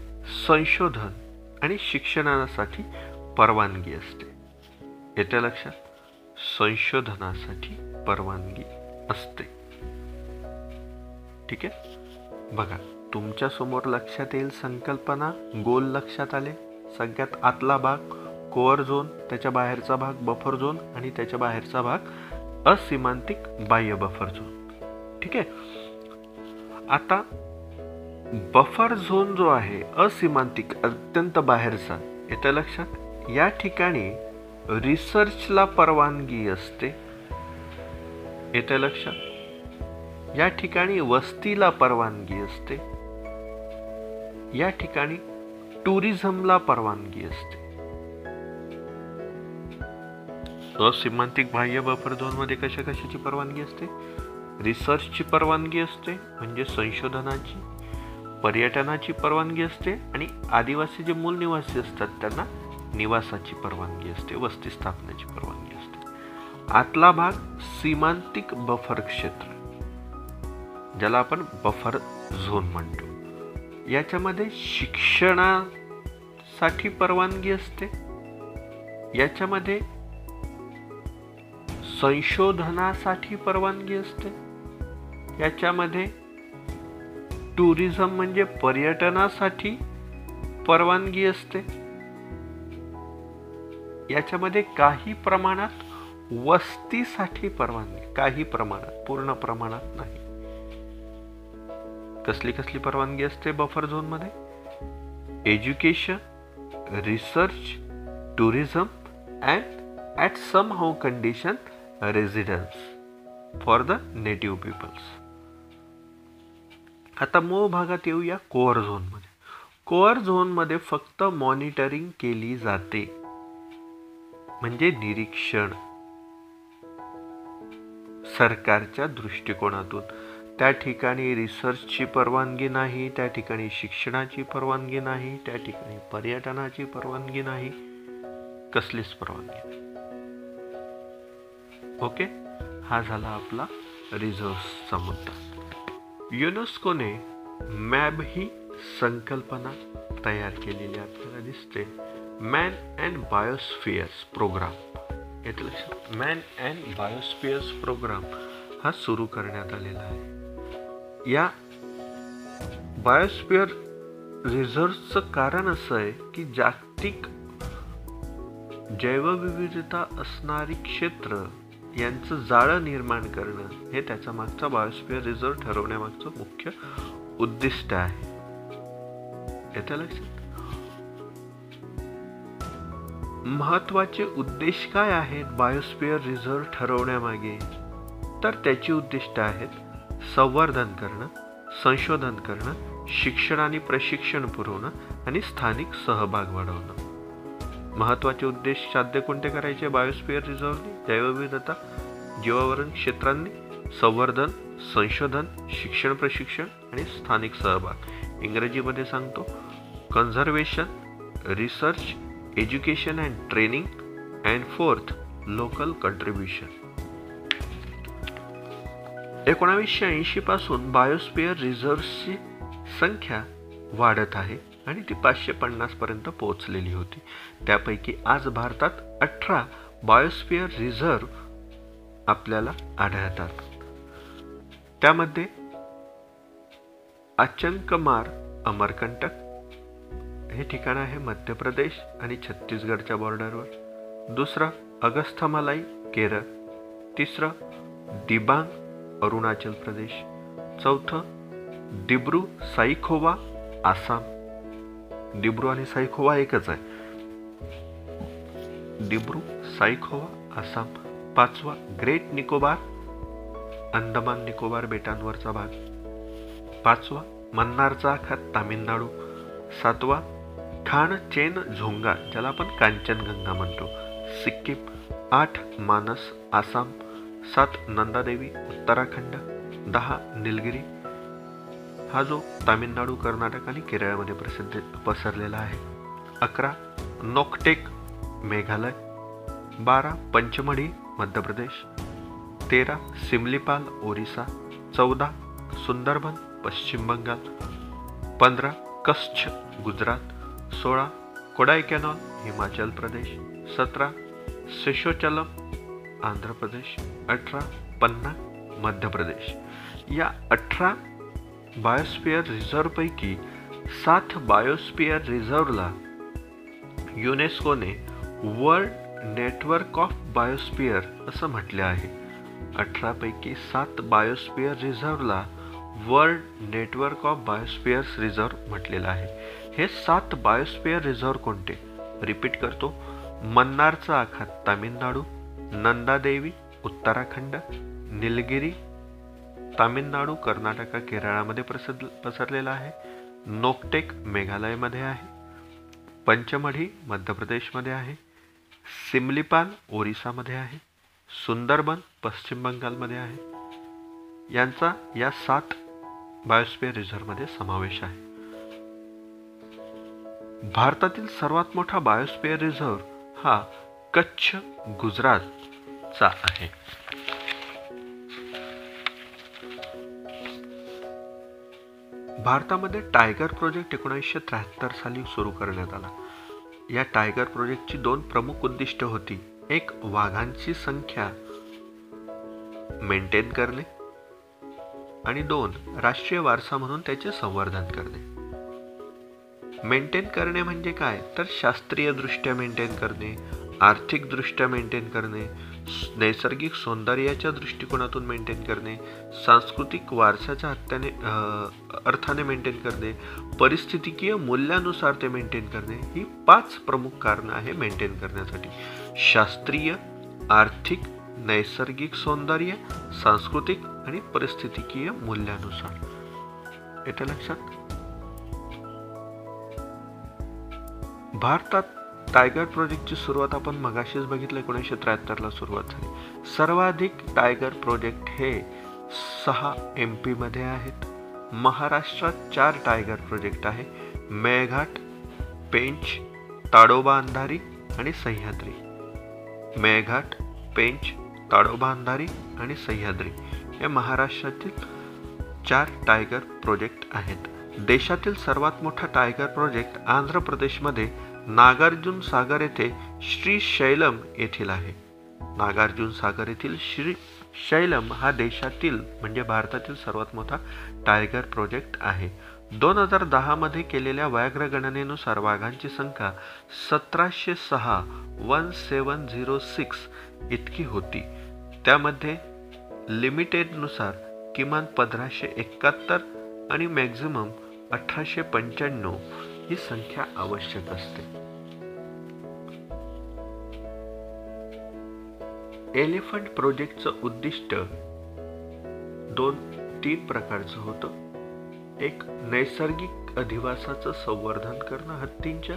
संशोधन आणि शिक्षणासाठी परवानगी असते. येतं लक्षात? संशोधनासाठी परवानगी असते. ठीक आहे, बघा तुमच्या समोर लक्षात येईल संकल्पना. गोल लक्षात आले. सगळ्यात आतला भाग कोअर झोन, त्याच्या बाहेरचा भाग बफर झोन आणि त्याच्या बाहेरचा भाग असीमांतिक बाह्य बफर झोन. ठीक आहे, आता बफर झोन जो आहे असीमांतिक, अत्यंत बाहेरचा, येतं लक्षात? या ठिकाणी रिसर्चला परवानगी असते. येतं लक्षात? या ठिकाणी वस्तीला परवानगी असते. या ठिकाणी टुरिझमला परवानगी असते. असीमांतिक बाह्य बफर झोन मध्ये कशाची परवानगी असते? रिसर्चची परवानगी असते म्हणजे संशोधनाची, पर्यटनाची परवानगी असते आणि आदिवासी जे मूल निवासी असतात त्यांना निवासाची परवानगी असते, वस्ती स्थापनेची परवानगी असते. आतला भाग सीमांतिक बफर क्षेत्र, ज्याला आपण बफर झोन म्हणतो. याच्यामध्ये शिक्षणासाठी परवानगी असते. याच्यामध्ये संशोधनासाठी परवानगी असते. याच्यामध्ये टुरिझम म्हणजे पर्यटनासाठी परवानगी असते. याच्यामध्ये काही प्रमाणात वस्तीसाठी परवानगी, काही प्रमाणात, पूर्ण प्रमाणात नाही. कसली परवानगी असते बफर झोन मध्ये? Education, research, tourism and at some how condition residence for the native peoples. आता मूळ भागात येऊया कोअर झोन मध्ये. कोअर झोन मध्ये फक्त मॉनिटरिंग केली जाते म्हणजे निरीक्षण सरकारच्या दृष्टिकोनातून. त्या ठिकाणी रिसर्चची परवानगी नाही, त्या ठिकाणी शिक्षणाची परवानगी नाही, त्या ठिकाणी पर्यटनाची परवानगी नाही, कसलीच परवानगी नाही. ओके, हा झाला आपला रिझर्व्हचा मुद्दा. युनेस्कोने मॅब ही संकल्पना तयार केलेली आपल्याला दिसते. Man and biospheres programme. येतं लक्षात? मॅन अँड बायोस्फिअर्स प्रोग्राम हा सुरू करण्यात आलेला आहे. या बायोस्फिअर रिझर्व्हचं कारण असं आहे की जागतिक जैवविविधता असणारी क्षेत्र यांचं जाळं निर्माण करणं हे त्याच्या मागचा बायोस्फिअर रिझर्व्ह ठरवण्यामागचं मुख्य उद्दिष्ट आहे. येतं लक्षात? महत्वाचे उद्देश काय आहेत बायोस्फिअर रिझर्व्ह ठरवण्यामागे? तर त्याची उद्दिष्ट आहेत संवर्धन करणं, संशोधन करणं, शिक्षण आणि प्रशिक्षण पुरवणं आणि स्थानिक सहभाग वाढवणं. महत्वाचे उद्देश साध्य कोणते करायचे बायोस्फिअर रिझर्व्हने? जैवविविधता, जीवावरण क्षेत्रांनी संवर्धन, संशोधन, शिक्षण प्रशिक्षण आणि स्थानिक सहभाग. इंग्रजीमध्ये सांगतो, conservation, research, education and training, and fourth local contribution. 1980 पासून बायोस्फिअर रिझर्व्हची संख्या वाढत आहे आणि ती 550 पर्यंत पोहोचलेली होती. त्यापैकी आज भारतात 18 बायोस्फिअर रिझर्व्ह आपल्याला आढळतात. त्यामध्ये अचंकमार अमरकंटक हे ठिकाण आहे मध्य प्रदेश आणि छत्तीसगडच्या बॉर्डरवर. दुसरं अगस्थमालाई केरळ. तिसरं दिबांग अरुणाचल प्रदेश. चौथं दिब्रू साईखोवा आसाम. दिब्रू आणि साईखोवा एकच आहे. दिब्रू साईखोवा आसाम. पाचवा ग्रेट निकोबार अंदमान निकोबार बेटांवरचा भाग. पाचवा मन्नारचा आखात तामिळनाडू. सातवा खान चेन झोंगा ज्याला आपण कांचनगंगा म्हणतो सिक्कीम. 8 मानस आसाम. 7 नंदादेवी उत्तराखंड. 10 निलगिरी हा जो तामिळनाडू कर्नाटक आणि केरळमध्ये पसरलेला आहे. 11 नोकटेक मेघालय. 12 पंचमढी मध्य प्रदेश. 13 सिमलीपाल ओरिसा. 14 सुंदरबन पश्चिम बंगाल. 15 कच्छ गुजरात. 16 कोडाईकॅनॉल हिमाचल प्रदेश. 17 सेशोचलम आंध्र प्रदेश. 18 पन्ना मध्य प्रदेश. या 18 बायोस्फिअर रिझर्व्ह पैकी 7 बायोस्फिअर रिझर्व्हला युनेस्कोने वर्ल्ड नेटवर्क ऑफ बायोस्फिअर असं म्हटले आहे. 18 पैकी 7 बायोस्फिअर रिझर्व्हला world network of biospheres reserve म्हटलेलं आहे. हे 7 बायोस्फिअर रिझर्व्ह कोणते? रिपीट करतो. मन्नारचा आखात तामिळनाडू. नंदादेवी उत्तराखंड. निलगिरी तामिळनाडू कर्नाटक केरळामध्ये पसरलेला आहे. नोकटेक मेघालयमध्ये आहे. पंचमढी मध्य प्रदेशमध्ये आहे. सिमलीपाल ओरिसामध्ये आहे. सुंदरबन पश्चिम बंगालमध्ये आहे. यांचा या 7 बायोस्फिअर रिझर्व्हमध्ये समावेश आहे. भारतातील सर्वात मोठा बायोस्फिअर रिझर्व्ह हा कच्छ गुजरातचा आहे. भारतामध्ये टायगर प्रोजेक्ट 1973 साली सुरू करण्यात आला. या टायगर प्रोजेक्टची 2 प्रमुख उद्दिष्ट होती. एक वाघांची संख्या मेंटेन करणे आणि 2 राष्ट्रीय वारसा म्हणून त्याचे संवर्धन करणे. मेंटेन करणे म्हणजे काय तर शास्त्रीय दृष्ट्या मेंटेन करणे, आर्थिक दृष्ट्या मेंटेन करणे, नैसर्गिक सौंदर्याच्या दृष्टिकोनातून मेंटेन करणे, सांस्कृतिक वारसाच्या अर्थाने मेंटेन करणे, परिस्थितिकीय मूल्यानुसार ते मेंटेन करणे. ही 5 प्रमुख कारणं आहे मेंटेन करण्यासाठी. शास्त्रीय, आर्थिक, नैसर्गिक सौंदर्य, सांस्कृतिक आणि परिस्थितिकीय मूल्यानुसार. येतं लक्षात. भारतात टायगर प्रोजेक्टची सुरुवात आपण मगाशीच बघितलं 1973 सुरुवात झाली. सर्वाधिक टायगर प्रोजेक्ट हे 6 MP मध्ये आहेत. महाराष्ट्रात 4 टायगर प्रोजेक्ट आहे. मेळघाट, पेंच, ताडोबा अंधारी आणि सह्याद्री. मेळघाट, पेंच, ताडोबा अंधारी आणि सह्याद्री हे महाराष्ट्रातील 4 टायगर प्रोजेक्ट आहेत. देशातील सर्वात मोठा टायगर प्रोजेक्ट आंध्र प्रदेशमध्ये नागार्जुन सागर येथे श्री शैलम येथील आहे. नागार्जुन सागर येथील श्री शैलम हा देशातील म्हणजे भारतातील सर्वात मोठा टायगर प्रोजेक्ट आहे. 2010 मध्ये केलेल्या व्याघ्र गणनेनुसार वाघांची संख्या 1706 इतकी होती. त्यामध्ये लिमिटेडनुसार किमान 1571 आणि मॅक्झिमम 1895 ही संख्या आवश्यक असते. एलिफंट प्रोजेक्टचं उद्दिष्ट 2-3 प्रकारचं होतं. एक नैसर्गिक अधिवासाचं संवर्धन करणं हत्तींच्या.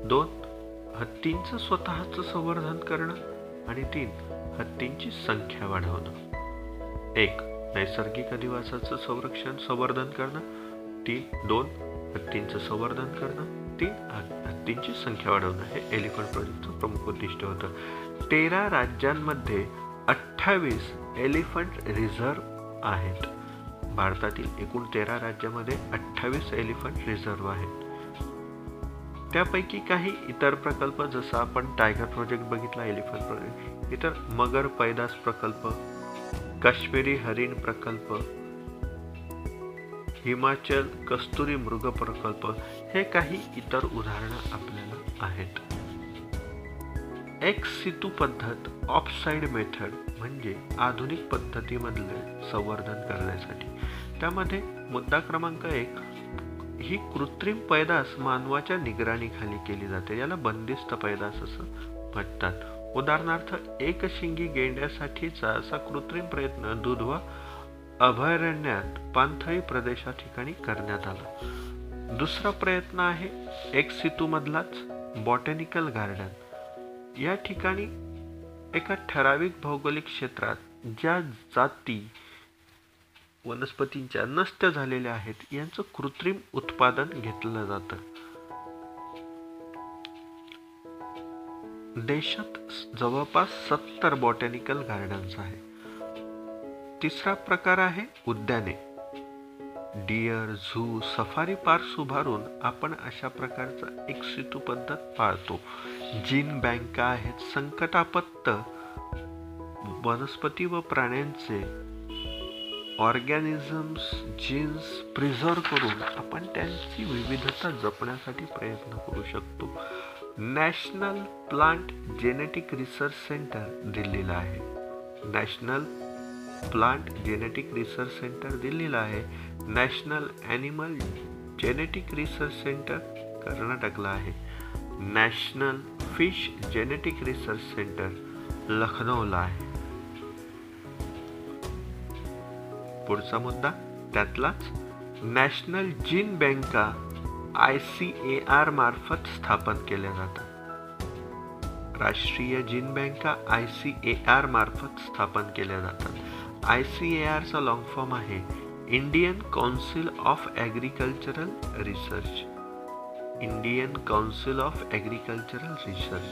2 हत्तींचं स्वतःचं संवर्धन करणं आणि 3 हत्तींची संख्या वाढवणं. 1 नैसर्गिक अधिवासाचं संवर्धन करणं. 2 हत्तींचं संवर्धन करणं. 3 हत्तींची संख्या वाढवणं हे एलिफंट प्रोजेक्टचं प्रमुख उद्दिष्ट होतं. 13 राज्यांमध्ये 28 एलिफंट रिझर्व्ह आहेत. भारतातील एकूण 13 राज्यामध्ये 28 एलिफंट रिझर्व्ह आहेत. त्यापैकी काही इतर प्रकल्प, जसं आपण टायगर प्रोजेक्ट बघितला, एलिफंट प्रोजेक्ट, इतर मगर पैदास प्रकल्प, काश्मीरी हरिण प्रकल्प, हिमाचल कस्तुरी मृग प्रकल्प हे काही इतर उदाहरणं आपल्याला आहेत. एक्स सितू पद्धत, ऑफसाइड मेथड म्हणजे आधुनिक पद्धतीमधले संवर्धन करण्यासाठी. त्यामध्ये मुद्दा क्रमांक 1, ही कृत्रिम पैदास मानवाच्या निगराणीखाली केली जाते. याला बंदिस्त पैदास असं म्हणतात. उदाहरणार्थ, एकशिंगी गेंड्यासाठीचा असा कृत्रिम प्रयत्न दुधवा अभयारण्यात पाणथळी प्रदेशा ठिकाणी करण्यात आला. दुसरा प्रयत्न आहे एक्स सितू मधलाच बॉटॅनिकल गार्डन. या ठिकाणी एका ठराविक भौगोलिक क्षेत्रात ज्या जाती वनस्पतींच्या नष्ट झालेल्या आहेत यांचं कृत्रिम उत्पादन घेतलं जातं. देशात जवळपास 70 बॉटॅनिकल गार्डन्स आहे. तिसरा प्रकार आहे उद्याने. डिअर, झू, सफारी पार्क उभारून आपण अशा प्रकारचा एक सितू पद्धत पाळतो. जीन बँका आहेत. संकटापत्त वनस्पती व प्राण्यांचे ऑर्गॅनिझम्स, जीन्स प्रिझर्व करून आपण त्यांची विविधता जपण्यासाठी प्रयत्न करू शकतो. National plant genetic research centre दिल्लीला आहे. National plant genetic research centre दिल्लीला आहे. National animal genetic research centre कर्नाटकला आहे. National fish genetic research centre लखनौला आहे. पुढचा मुद्दा त्यातलाच, नॅशनल जीन बँका ICAR मार्फत स्थापन केल्या जातात. राष्ट्रीय जीन बँका ICAR मार्फत स्थापन केल्या जातात. ICAR चा लॉंग फॉर्म आहे Indian council of agricultural research. Indian council of agricultural research.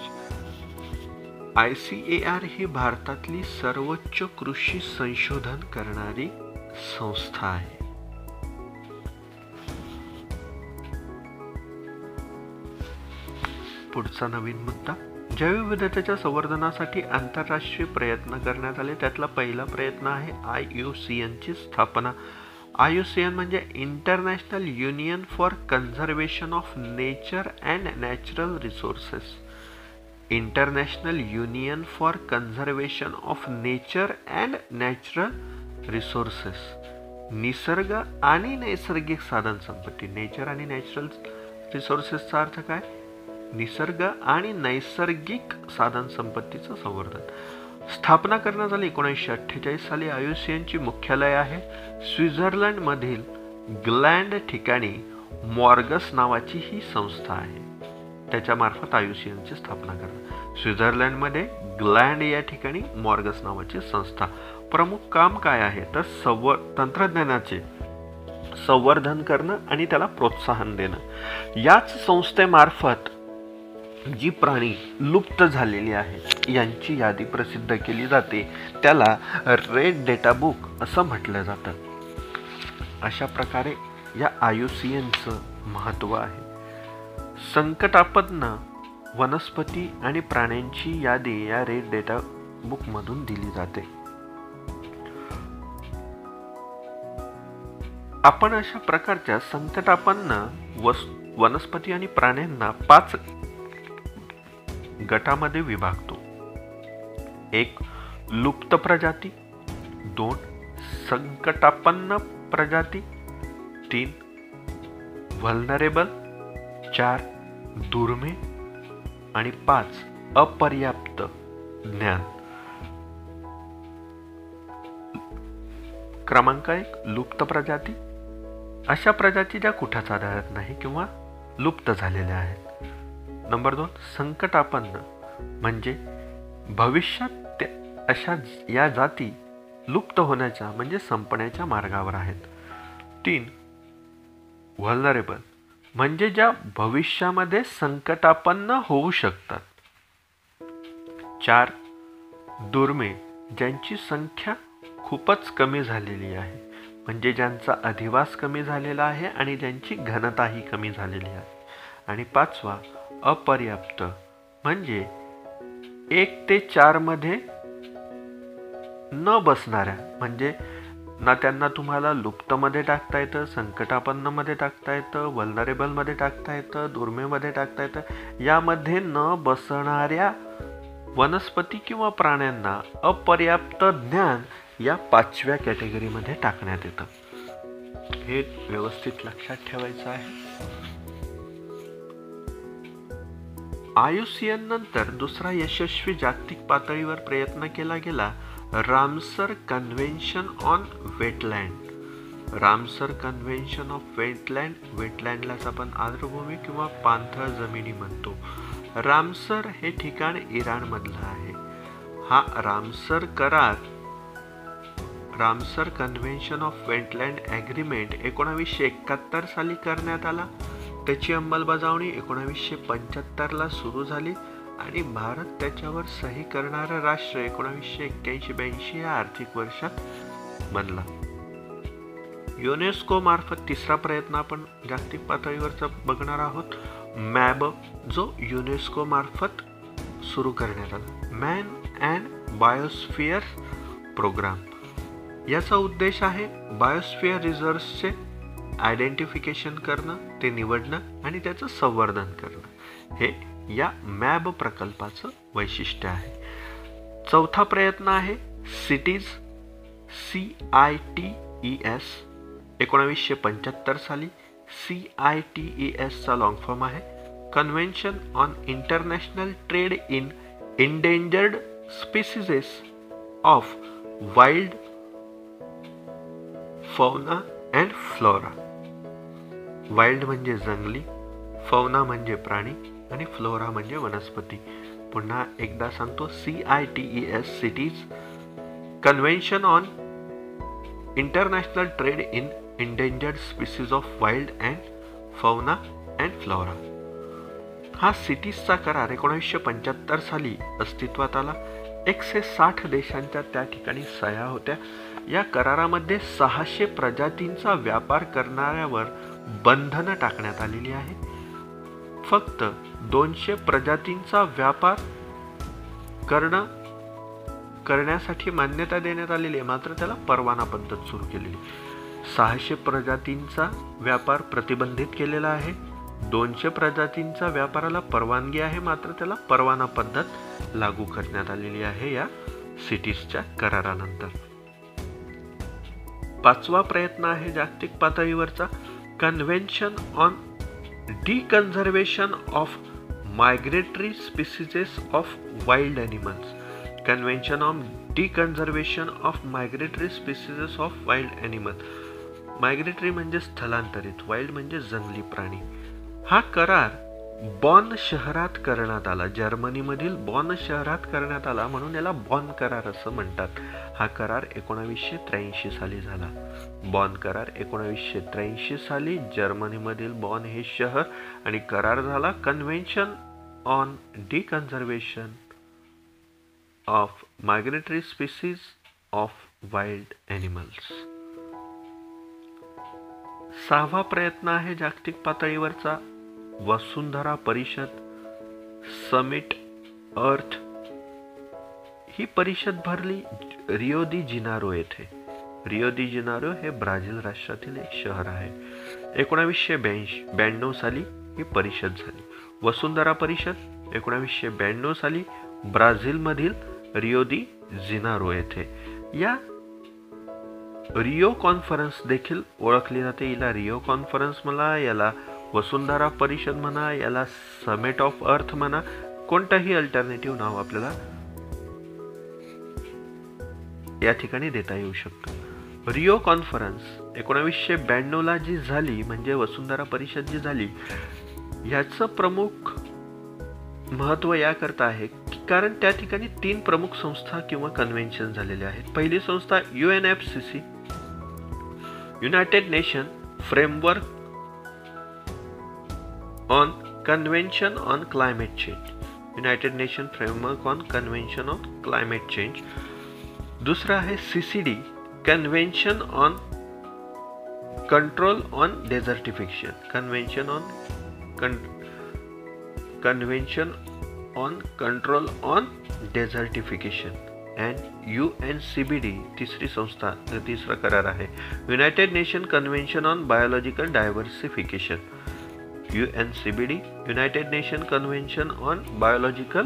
ICAR ही भारतातली सर्वोच्च कृषी संशोधन करणारी संस्था आहे. पुढचा नवीन मुद्दा, जैवविविधतेच्या संवर्धनासाठी आंतरराष्ट्रीय प्रयत्न करण्यात आले. त्यातला पहिला प्रयत्न आहे IUCN ची स्थापना. IUCN म्हणजे international union for conservation of nature and natural resources. International union for conservation of nature and natural resources. निसर्ग आणि नैसर्गिक साधन संपत्ती. नेचर आणि नॅचरल रिसोर्सेसचा अर्थ काय? निसर्ग आणि नैसर्गिक साधन संपत्तीचं संवर्धन. स्थापना करण्यात आली 1948 साली. IUCN ची मुख्यालय आहे स्वित्झर्लंड मधील ग्लँड ठिकाणी. मॉर्गस नावाची ही संस्था आहे. त्याच्या मार्फत IUCN ची स्थापना करतात. स्वित्झर्लंड मध्ये ग्लँड या ठिकाणी मॉर्गस नावाची संस्था. प्रमुख काम काय आहे तर तंत्रज्ञानाचे संवर्धन करणं आणि त्याला प्रोत्साहन देणं. याच संस्थेमार्फत जी प्राणी लुप्त झालेली आहेत यांची यादी प्रसिद्ध केली जाते. त्याला रेड डेटा बुक असं म्हटलं जातं. अशा प्रकारे या IUCNचं महत्त्व आहे. संकटापन्न वनस्पती आणि प्राण्यांची यादी या रेड डेटा बुक मधून दिली जाते. आपण अशा प्रकारच्या संकटापन्न वनस्पती आणि प्राण्यांना 5 गटामध्ये विभागतो. 1. लुप्त प्रजाती. 2. संकटापन्न प्रजाती. 3. व्हल्नरेबल. 4. दुर्मिळ. आणि 5. अपर्याप्त ज्ञान. क्रमांक 1. लुप्त प्रजाती. अशा प्रजाती ज्या कुठेच आढळत नाही किंवा लुप्त झालेल्या आहेत. नंबर 2. संकटापन्न म्हणजे भविष्यात अशा या जाती लुप्त होण्याच्या म्हणजे संपण्याच्या मार्गावर आहेत. 3. व्हल्नरेबल म्हणजे ज्या भविष्यामध्ये संकटापन्न होऊ शकतात. 4. दुर्मिळ, ज्यांची संख्या खूपच कमी झालेली आहे, म्हणजे ज्यांचा अधिवास कमी झालेला आहे आणि ज्यांची घनताही कमी झालेली आहे. आणि 5. अपर्याप्त, म्हणजे 1 ते 4 मध्ये न बसणाऱ्या, म्हणजे ना त्यांना तुम्हाला लुप्तमध्ये टाकता येतं, संकटापन्नमध्ये टाकता येतं, वल्नरेबलमध्ये टाकता येतं, दुर्मिळमध्ये टाकता येतं, यामध्ये न बसणाऱ्या वनस्पती किंवा प्राण्यांना अपर्याप्त ज्ञान या 5व्या कॅटेगरीमध्ये टाकण्यात येतं. हे व्यवस्थित लक्षात ठेवायचं आहे. IUCN नंतर दुसरा यशस्वी जागतिक पातळीवर प्रयत्न केला गेला Ramsar convention on wetland. Ramsar convention of wetland, वेटलँडलाच आपण आर्द्रभूमी किंवा पाणथळ जमिनी म्हणतो. रामसर हे ठिकाण इराणमधलं आहे. हा रामसर करार, Ramsar convention of wetland agreement 1971 साली करण्यात आला. त्याची अंमलबजावणी 1975 सुरू झाली आणि भारत त्याच्यावर सही करणारं राष्ट्र 1981-82 या आर्थिक वर्षात बनला. युनेस्को मार्फत तिसरा प्रयत्न आपण जागतिक पातळीवरचा बघणार आहोत. मॅब, जो युनेस्को मार्फत सुरू करण्यात आला. Man and biosphere programme. याचा उद्देश आहे बायोस्फिअर रिझर्व्सचे आयडेंटिफिकेशन करणं, ते निवडणं आणि त्याचं संवर्धन करणं. हे या मॅब प्रकल्पाचं वैशिष्ट्य आहे. चौथा प्रयत्न आहे सिटीज, CITES. 1975 साली. CITES चा लॉंग फॉर्म आहे convention on international trade in endangered species of wild fauna and flora. Wild म्हणजे जंगली, फौना म्हणजे प्राणी आणि फ्लोरा म्हणजे वनस्पती. पुन्हा एकदा सांगतो, CITES, cities convention on international trade in endangered species of wild and fauna and flora. हा सिटीजचा करार 1975 साली अस्तित्वात आला. 160 देशांच्या त्या ठिकाणी सह्या होत्या. या करारामध्ये 600 प्रजातींचा व्यापार करणाऱ्यावर बंधनं टाकण्यात आलेली आहे. फक्त 200 प्रजातींचा व्यापार करण्यासाठी मान्यता देण्यात आलेली आहे, मात्र त्याला परवाना पद्धत सुरू केलेली. 600 प्रजातींचा व्यापार प्रतिबंधित केलेला आहे. 200 प्रजातींचा व्यापाराला परवानगी आहे, मात्र त्याला परवाना पद्धत लागू करण्यात आलेली आहे या सिटीजच्या करारानंतर. 5वा प्रयत्न आहे जागतिक पातळीवरचा convention on the conservation of migratory species of wild animals. Convention on the conservation of migratory species of wild animal. Migratory म्हणजे स्थलांतरित, वाईल्ड म्हणजे जंगली प्राणी. हा करार बॉन शहरात करण्यात आला. जर्मनीमधील बॉन शहरात करण्यात आला, म्हणून याला बॉन करार असं म्हणतात. हा करार 1983 साली झाला. बॉन करार 1983 साली जर्मनीमधील बॉन हे शहर, आणि करार झाला convention on the conservation of migratory species of wild animals. 6वा प्रयत्न आहे जागतिक पातळीवरचा वसुंधरा परिषद, समिट अर्थ. ही परिषद भरली रियो दी जानेरो येथे. रियो दी जानेरो हे ब्राझील राष्ट्रातील एक शहर आहे. 1992 साली ही परिषद झाली. वसुंधरा परिषद 1992 साली ब्राझीलमधील रियो दी जानेरो येथे. या रियो कॉन्फरन्स देखील ओळखली जाते. हिला रियो कॉन्फरन्स म्हणा, याला वसुंधरा परिषद म्हणा, याला समिट ऑफ अर्थ म्हणा, कोणताही अल्टरनेटिव्ह नाव आपल्याला या ठिकाणी देता येऊ शकतं. रियो कॉन्फरन्स 1992 जी झाली, म्हणजे वसुंधरा परिषद जी झाली, याचं प्रमुख महत्व याकरता आहे की कारण त्या ठिकाणी 3 प्रमुख संस्था किंवा कन्व्हेन्शन झालेले आहेत. पहिली संस्था UNFCCC, united nation framework on convention on climate change, united nation framework on convention on climate change. दुसरा आहे CCD, convention on control on desertification, convention on control on desertification. And UNCBD तिसरा करार आहे, united nation convention on biological diversification. UNCBD, united nation convention on biological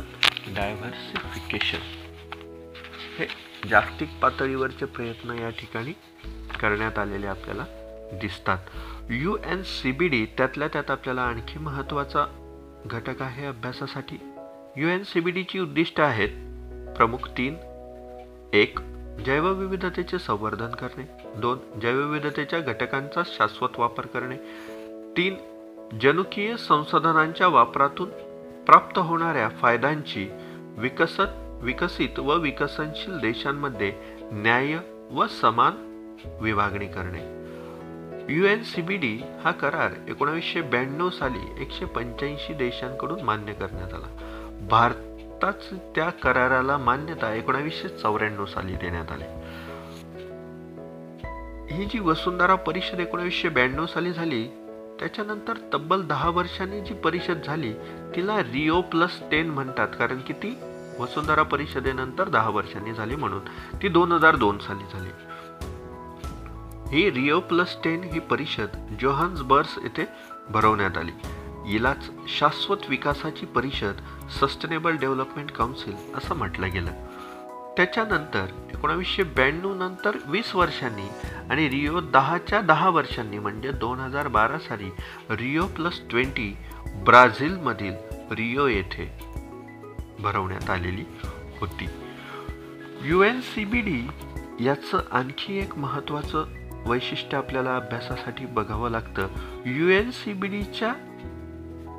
diversification. हे जागतिक पातळीवरचे प्रयत्न या ठिकाणी करण्यात आलेले आपल्याला दिसतात. UNCBD त्यातल्या त्यात आपल्याला आणखी महत्त्वाचा घटक आहे अभ्यासासाठी. UNCBDची उद्दिष्ट आहेत प्रमुख 3. 1. जैवविविधतेचे संवर्धन करणे. 2. जैवविविधतेच्या घटकांचा शाश्वत वापर करणे. 3. जनुकीय संसाधनांच्या वापरातून प्राप्त होणाऱ्या फायद्यांची विकसित व विकसनशील देशांमध्ये न्याय्य व समान विभागणी करणे. UNCBD हा करार 1992 साली 185 देशांकडून मान्य करण्यात आला. भारतात त्या कराराला मान्यता 1994 साली देण्यात आली. ही जी वसुंधरा परिषद 1992 साली झाली, त्याच्यानंतर तब्बल 10 वर्षांनी जी परिषद झाली तिला Rio+10 म्हणतात, कारण की ती वसुंधरा परिषदेनंतर 10 वर्षांनी झाली, म्हणून ती 2002 साली झाली. ही Rio+10 ही परिषद जोहान्सबर्ग येथे भरवण्यात आली. हिलाच शाश्वत विकासाची परिषद, सस्टेनेबल डेव्हलपमेंट काउन्सिल असं म्हटलं गेलं. त्याच्यानंतर 1992 नंतर 20 वर्षांनी आणि Rio 10च्या 10 वर्षांनी म्हणजे 2012 साली Rio+20 ब्राझीलमधील रिओ येथे भरवण्यात आलेली होती. UNCBD याचं आणखी एक महत्त्वाचं वैशिष्ट्य आपल्याला अभ्यासासाठी बघावं लागतं. UNCBDच्या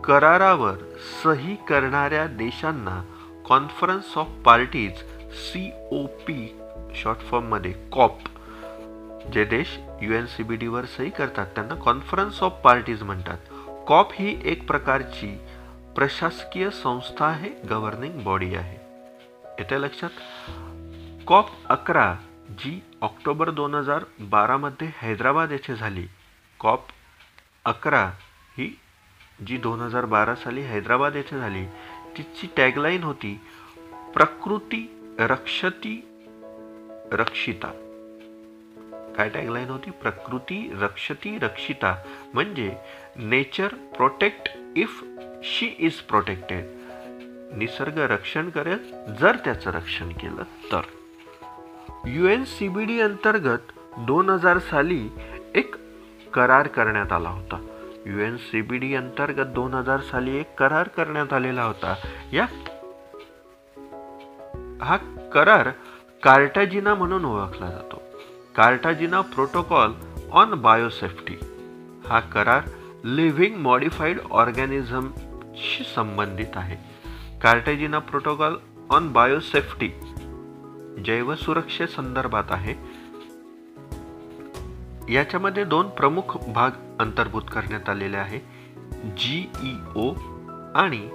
करारावर सही करणाऱ्या देशांना conference of parties COP short form मध्ये कॉप, जे देश UNCBD वर सही करतात त्यांना कॉन्फरन्स ऑफ पार्टीज म्हणतात. कॉप ही एक प्रकारची प्रशासकीय संस्था आहे, गव्हर्निंग बॉडी आहे. येते लक्षात. COP 11 जी ऑक्टोबर 2012 मध्ये हैदराबाद येथे झाली. COP 11 ही जी 2012 साली हैदराबाद येथे झाली, तिची टॅगलाईन होती प्रकृती रक्षती रक्षिता. काय टॅगलाईन होती? प्रकृती रक्षती रक्षिता, म्हणजे nature protect if she is protected. निसर्ग रक्षण करेल जर त्याचं रक्षण केलं तर. UNCBD अंतर्गत 2000 साली एक करार करण्यात आला होता. UNCBD अंतर्गत 2000 साली एक करार करण्यात आलेला होता. हा करार कार्टाजिना म्हणून ओळखला जातो. कार्टाजिना प्रोटोकॉल ऑन बायोसेफ्टी. हा करार लिव्हिंग मॉडिफाईड ऑर्गॅनिझमशी संबंधित आहे. कार्टाजिना प्रोटोकॉल ऑन बायोसेफ्टी जैवसुरक्षे संदर्भात आहे. याच्यामध्ये 2 प्रमुख भाग अंतर्भूत करण्यात आलेले आहे, GEO आणि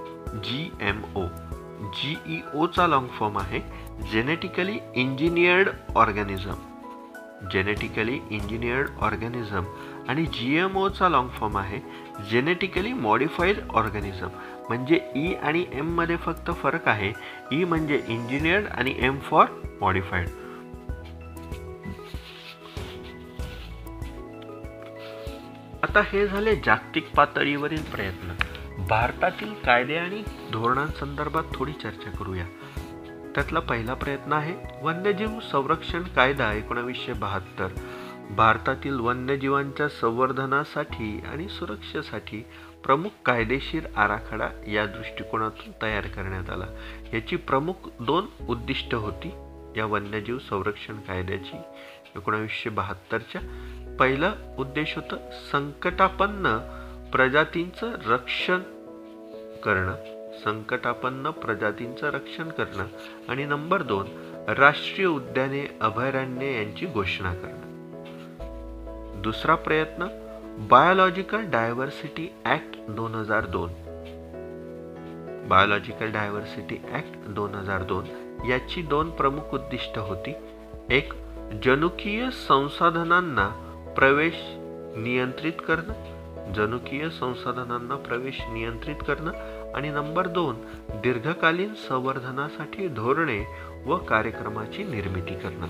GMO. GEO चा लॉंग फॉर्म आहे जेनेटिकली इंजिनियर्ड ऑर्गॅनिझम आणि GMO चा लॉंग फॉर्म आहे जेनेटिकली मॉडिफाईड ऑर्गॅनिझम. म्हणजे E आणि M मध्ये फक्त फरक आहे. E म्हणजे इंजिनियर्ड आणि M फॉर मॉडिफाईड. आता हे झाले जागतिक पातळीवरील प्रयत्न. भारतातील कायदे आणि धोरणांसंदर्भात थोडी चर्चा करूया. त्यातला पहिला प्रयत्न आहे वन्यजीव संरक्षण कायदा 1972. भारतातील वन्यजीवांच्या संवर्धनासाठी आणि सुरक्षेसाठी प्रमुख कायदेशीर आराखडा या दृष्टिकोनातून तयार करण्यात आला. याची प्रमुख 2 उद्दिष्ट होती या वन्यजीव संरक्षण कायद्याची 1972च्या. पहिलं उद्देश होतं संकटापन्न प्रजातींचं रक्षण करणं आणि नंबर 2 राष्ट्रीय उद्याने अभयारण्ये यांची घोषणा करणं. दुसरा प्रयत्न biological diversity act 2002. Biological diversity act 2002 याची 2 प्रमुख उद्दिष्ट होती. एक, जनुकीय संसाधनांना प्रवेश नियंत्रित करणं, आणि नंबर 2, दीर्घकालीन संवर्धनासाठी धोरणे व कार्यक्रमाची निर्मिती करणं.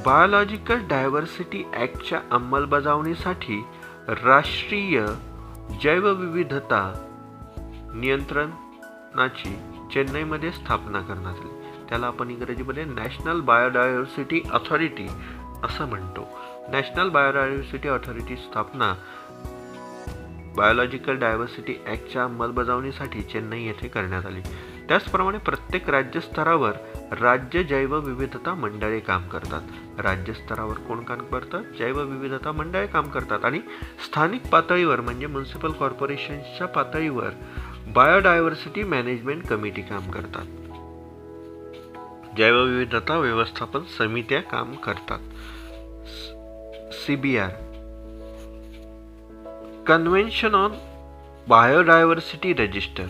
बायोलॉजिकल डायव्हर्सिटी ऍक्टच्या अंमलबजावणीसाठी राष्ट्रीय जैवविविधता नियंत्रणाची चेन्नईमध्ये स्थापना करण्यात आली. त्याला आपण इंग्रजीमध्ये नॅशनल बायोडायव्हर्सिटी अथॉरिटी असं म्हणतो. नॅशनल बायोडायव्हर्सिटी अथॉरिटी स्थापना बायोलॉजिकल डायव्हर्सिटी ऍक्टच्या अंमलबजावणीसाठी चेन्नई येथे करण्यात आली. त्याचप्रमाणे प्रत्येक राज्यस्तरावर राज्य जैवविविधता मंडळे काम करतात. राज्यस्तरावर कोण काम करतात? जैवविविधता मंडळे काम करतात. आणि स्थानिक पातळीवर म्हणजे म्युनिसिपल कॉर्पोरेशनच्या पातळीवर बायोडायव्हर्सिटी मॅनेजमेंट कमिटी काम करतात. जैवविविधता व्यवस्थापन समित्या काम करतात. CBR convention on biodiversity register,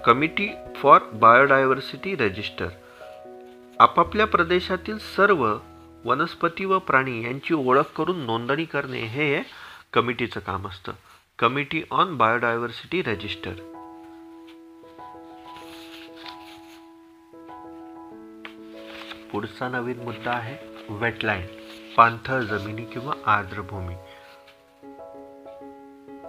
committee for biodiversity register. आपापल्या प्रदेशातील सर्व वनस्पती व प्राणी यांची ओळख करून नोंदणी करणे हे कमिटीचं काम असतं. Committee on biodiversity register. पुढचा नवीन मुद्दा आहे वेटलँड, पाणथळ जमिनी किंवा आर्द्रभूमी.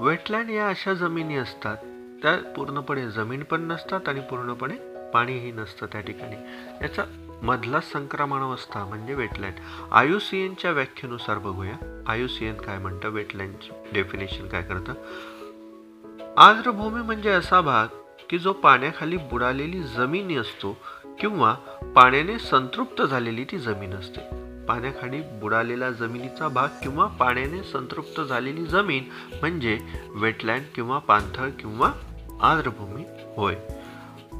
वेटलँड या अशा जमिनी असतात त्या पूर्णपणे जमीन पण नसतात आणि पूर्णपणे पाणीही नसतं त्या ठिकाणी. याचा मधला संक्रमणावस्था म्हणजे वेटलँड. IUCNच्या व्याख्येनुसार बघूया. IUCN काय म्हणतं, वेटलँडची डेफिनेशन काय करतं. आर्द्रभूमी म्हणजे असा भाग की जो पाण्याखाली बुडालेली जमीन असतो किंवा पाण्याने संतृप्त झालेली ती जमीन असते. पाण्याखाली बुडालेला जमिनीचा भाग किंवा पाण्याने संतृप्त झालेली जमीन म्हणजे वेटलँड किंवा पाणथळ किंवा आर्द्रभूमी होय.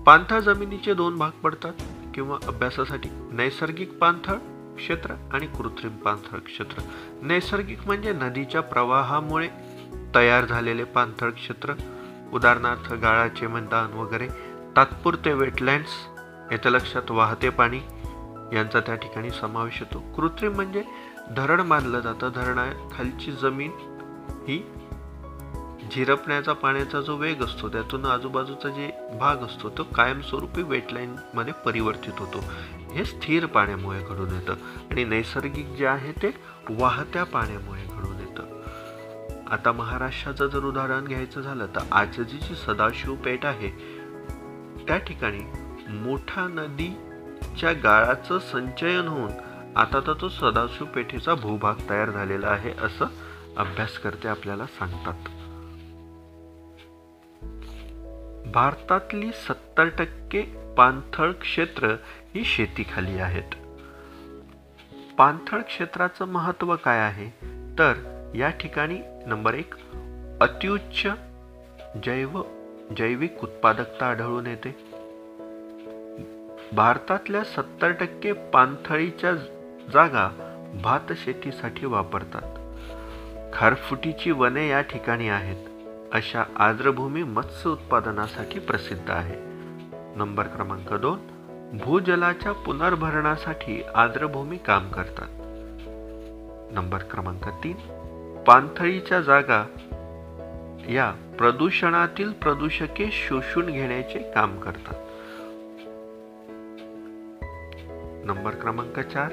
पाणथळ जमिनीचे 2 भाग पडतात किंवा अभ्यासासाठी नैसर्गिक पाणथळ क्षेत्र आणि कृत्रिम पाणथळ क्षेत्र. नैसर्गिक म्हणजे नदीच्या प्रवाहामुळे तयार झालेले पाणथळ क्षेत्र, उदाहरणार्थ गाळाचे मैदान वगैरे. तात्पुरते वेटलँड्स, येत्या लक्षात वाहते पाणी यांचा त्या ठिकाणी समावेश होतो. कृत्रिम म्हणजे धरण बांधलं जातं, धरणाखालची जमीन ही झिरपण्याचा पाण्याचा जो वेग असतो त्यातून आजूबाजूचा जे भाग असतो तो कायमस्वरूपी वेटलँड मध्ये परिवर्तित होतो. हे स्थिर पाण्यामुळे घडून येतं आणि नैसर्गिक जे आहे ते वाहत्या पाण्यामुळे घडून येतं. आता महाराष्ट्राचं जर उदाहरण घ्यायचं झालं तर आजची जी सदाशिव पेठ आहे त्या ठिकाणी मोठा नदीच्या गाळाचं संचयन होऊन आता तर तो सदाशिव पेठेचा भूभाग तयार झालेला आहे असं अभ्यासकर्ते आपल्याला सांगतात. भारतातली 70% पाणथळ क्षेत्र ही शेतीखाली आहेत. पाणथळ क्षेत्राचं महत्व काय आहे तर या ठिकाणी नंबर 1 अत्युच्च जैविक उत्पादकता आढळून येते. भारतातल्या 70% पाणथळीच्या जागा भात शेतीसाठी वापरतात. खारफुटीची वने या ठिकाणी आहेत. अशा आर्द्रभूमी मत्स्य उत्पादनासाठी प्रसिद्ध आहे. नंबर क्रमांक 2 भूजलाच्या पुनर्भरणासाठी आर्द्रभूमी काम करतात. नंबर क्रमांक 3 पाणथळीच्या जागा या प्रदूषणातील प्रदूषके शोषून घेण्याचे काम करतात. नंबर क्रमांक 4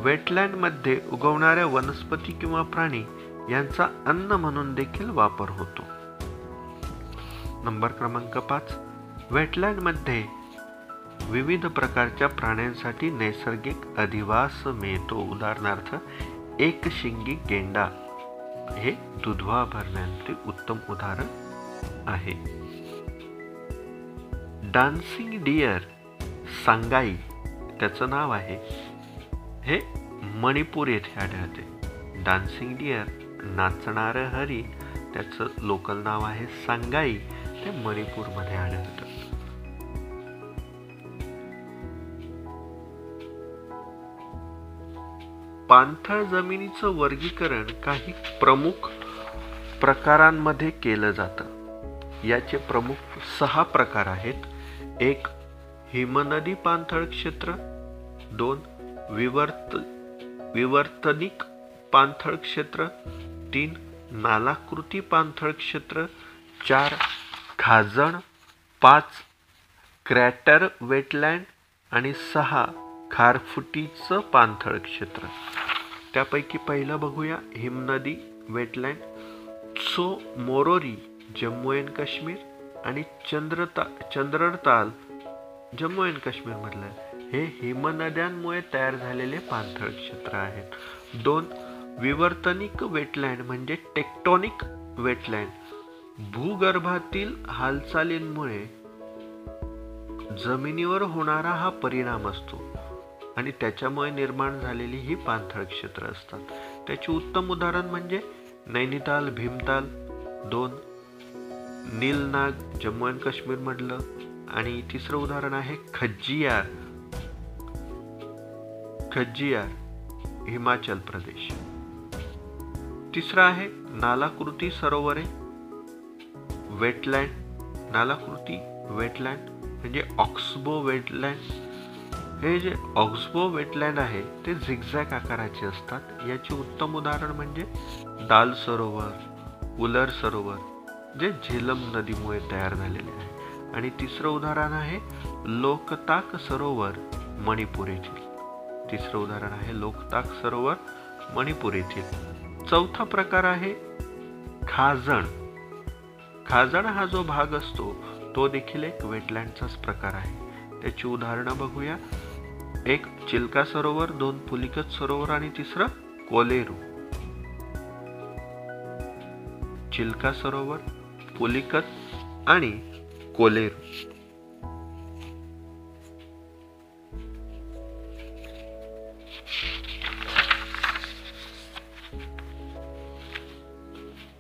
वेटलँड मध्ये उगवणाऱ्या वनस्पती किंवा प्राणी यांचा अन्न म्हणून देखील वापर होतो. नंबर क्रमांक 5 वेटलँड मध्ये विविध प्रकारच्या प्राण्यांसाठी नैसर्गिक अधिवास मिळतो. उदाहरणार्थ एकशिंगी गेंडा हे दुधवा भरण्याचे उत्तम उदाहरण आहे. डान्सिंग डिअर सांगाई त्याचं नाव आहे, हे मणिपूर येथे आढळते. डान्सिंग डिअर नाचणारं हरिण त्याचं लोकल नाव आहे सांगाई, ते मणिपूरमध्ये आढळतं. पाणथळ जमिनीचं वर्गीकरण काही प्रमुख प्रकारांमध्ये केलं जातं. याचे प्रमुख 6 प्रकार आहेत. 1. हिमनदी पाणथळ क्षेत्र. 2. विवर्तनिक पाणथळ क्षेत्र. 3. नालाकृती पाणथळ क्षेत्र. 4. खाजण. 5. क्रॅटर वेटलँड आणि 6. खारफुटीचं पाणथळ क्षेत्र. त्यापैकी पहिलं बघूया, हिमनदी वेटलँड. त्सो मोरोरी जम्मू अँड काश्मीर आणि चंद्रताल जम्मू अँड काश्मीर मधलं हे हिमनद्यांमुळे तयार झालेले पाणथळ क्षेत्र आहेत. 2. विवर्तनिक वेटलँड म्हणजे टेक्टोनिक वेटलँड. भूगर्भातील हालचालींमुळे जमिनीवर होणारा हा परिणाम असतो आणि त्याच्यामुळे निर्माण झालेली ही पाणथळ क्षेत्र असतात. त्याचे उत्तम उदाहरण म्हणजे नैनिताल, भीमताल. 2. नीलनाग जम्मू अँड काश्मीर मधलं. आणि तिसरं उदाहरण आहे खज्जियार हिमाचल प्रदेश. तिसरं आहे नालाकृती सरोवरे वेटलँड. नालाकृती वेटलँड म्हणजे ऑक्सबो वेटलँड. हे जे ऑक्सबो वेटलँड आहे ते झिगझॅग आकाराचे असतात. याचे उत्तम उदाहरण म्हणजे दाल सरोवर, उलर सरोवर जे झेलम नदीमुळे तयार झालेले आहे. आणि तिसरं उदाहरण आहे लोकताक सरोवर मणिपूर येथील. तिसरं उदाहरण आहे लोकताक सरोवर मणिपूर येथील. चौथा प्रकार आहे खाजण. खाजण हा जो भाग असतो तो देखील एक वेटलँडचाच प्रकार आहे. त्याची उदाहरणं बघूया. 1. चिल्का सरोवर. 2. पुलिकत सरोवर आणि 3. कोलेरू. चिल्का सरोवर, पुलिकत आणि कोलेरू.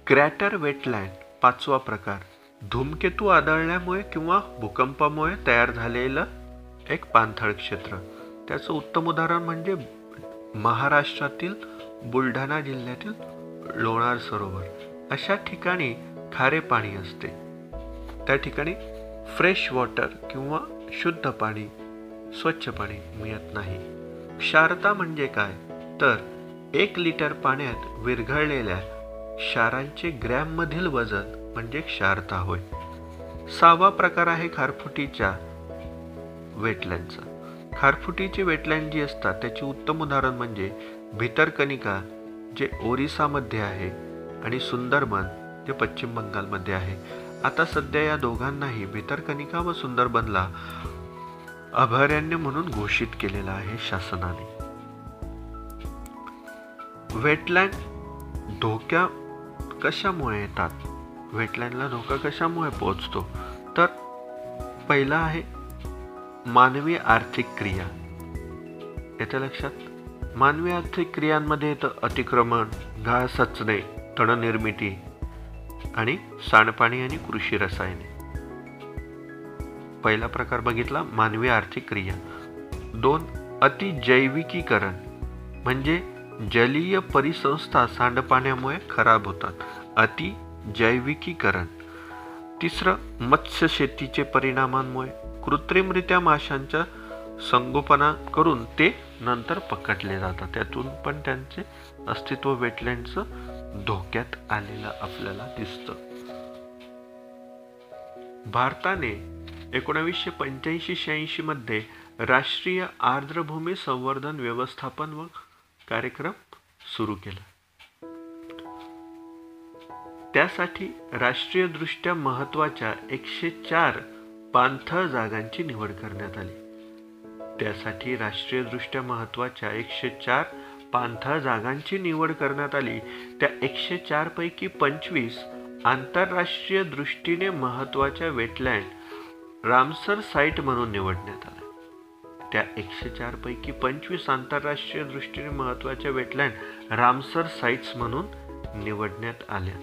क्रॅटर वेटलँड 5वा प्रकार. धूमकेतू आदळल्यामुळे किंवा भूकंपामुळे तयार झालेलं एक पाणथळ क्षेत्र. त्याचं उत्तम उदाहरण म्हणजे महाराष्ट्रातील बुलढाणा जिल्ह्यातील लोणार सरोवर. अशा ठिकाणी खारे पाणी असते. त्या ठिकाणी फ्रेश वॉटर किंवा शुद्ध पाणी, स्वच्छ पाणी मिळत नाही. क्षारता म्हणजे काय तर 1 लिटर पाण्यात विरघळलेल्या क्षारांचे ग्रॅम मधील वजन म्हणजे क्षारता होय. 6वा प्रकार आहे खारफुटीच्या वेटलँडचा. खारफुटीची वेटलँड जी असतात त्याची उत्तम उदाहरण म्हणजे भितरकनिका जे ओरिसामध्ये आहे आणि सुंदरबन जे पश्चिम बंगालमध्ये आहे. आता सध्या या दोघांनाही भितरकनिका व सुंदरबनला अभयारण्य म्हणून घोषित केलेलं आहे शासनाने. वेटलँड धोक्या कशामुळे येतात, वेटलँडला धोका कशामुळे पोहोचतो तर पहिला आहे मानवी आर्थिक क्रिया. येत्या लक्षात मानवी आर्थिक क्रियांमध्ये येतं अतिक्रमण, गाळ सचणे, तणनिर्मिती आणि सांडपाणी आणि कृषी रसायने. पहिला प्रकार बघितला मानवी आर्थिक क्रिया. 2. अतिजैविकीकरण म्हणजे जलीय परिसंस्था सांडपाण्यामुळे खराब होतात. अतिजैविकीकरण. 3. मत्स्यशेतीचे परिणामांमुळे कृत्रिमरित्या माशांच्या संगोपना करून ते नंतर पकडले जातात. त्यातून पण त्यांचे अस्तित्व वेटलँडचं धोक्यात आलेलं आपल्याला दिसतं. भारताने 1985-86 मध्ये राष्ट्रीय आर्द्रभूमी संवर्धन व्यवस्थापन व कार्यक्रम सुरू केला. त्यासाठी राष्ट्रीय दृष्ट्या महत्त्वाच्या 104 पाणथळ जागांची निवड करण्यात आली. त्यासाठी राष्ट्रीय दृष्ट्या महत्त्वाच्या 104 पाणथळ जागांची निवड करण्यात आली. त्या 104 पैकी 25 आंतरराष्ट्रीय दृष्टीने महत्त्वाच्या वेटलँड रामसर साईट म्हणून निवडण्यात आल्या. त्या 104 पैकी 25 आंतरराष्ट्रीय दृष्टीने महत्त्वाच्या वेटलँड रामसर साइट्स म्हणून निवडण्यात आल्या.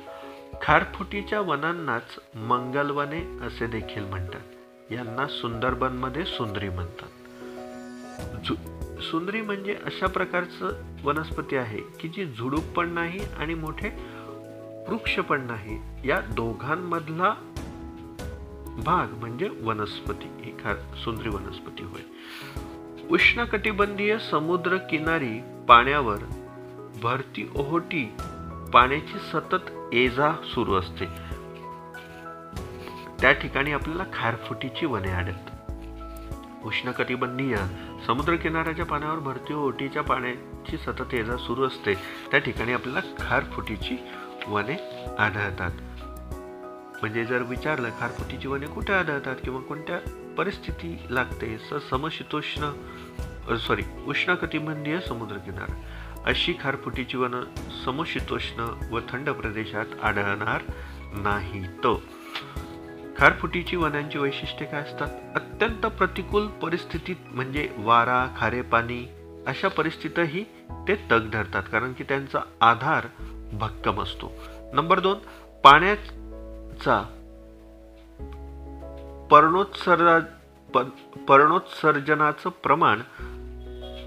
खारफुटीच्या वनांनाच मंगलवने असे देखील म्हणतात. यांना सुंदरबनमध्ये सुंदरी म्हणतात. सुंदरी म्हणजे अशा प्रकारचं वनस्पती आहे की जी झुडूप पण नाही आणि मोठे वृक्ष पण नाही, या दोघांमधला भाग म्हणजे वनस्पती, ही सुंदरी वनस्पती होय. उष्णकटिबंधीय समुद्र किनारी पाण्यावर भरती ओहोटी पाण्याची सतत ये-जा सुरू असते. त्या ठिकाणी आपल्याला खारफुटीची वने आढळतात. उष्णकटिबंधीय समुद्र किनाऱ्याच्या पाण्यावर भरती ओहोटीच्या पाण्याची सतत ये-जा सुरू असते, त्या ठिकाणी आपल्याला खारफुटीची वने आढळतात. म्हणजे जर विचारलं खारफुटीची वने कुठे आढळतात किंवा कोणत्या परिस्थिती लागते, समशीतोष्ण उष्णकटिबंधीय समुद्रकिनारा, अशी खारफुटीची वन समशीतोष्ण व थंड प्रदेशात आढळणार नाहीत. खारफुटीची वनांची वैशिष्ट्ये काय असतात? अत्यंत प्रतिकूल परिस्थितीत म्हणजे वारा, खारे पाणी अशा परिस्थितीतही ते तग धरतात, कारण की त्यांचा आधार भक्कम असतो. नंबर 2, पाण्याचा पर्णोत्सर्जनाचं प्रमाण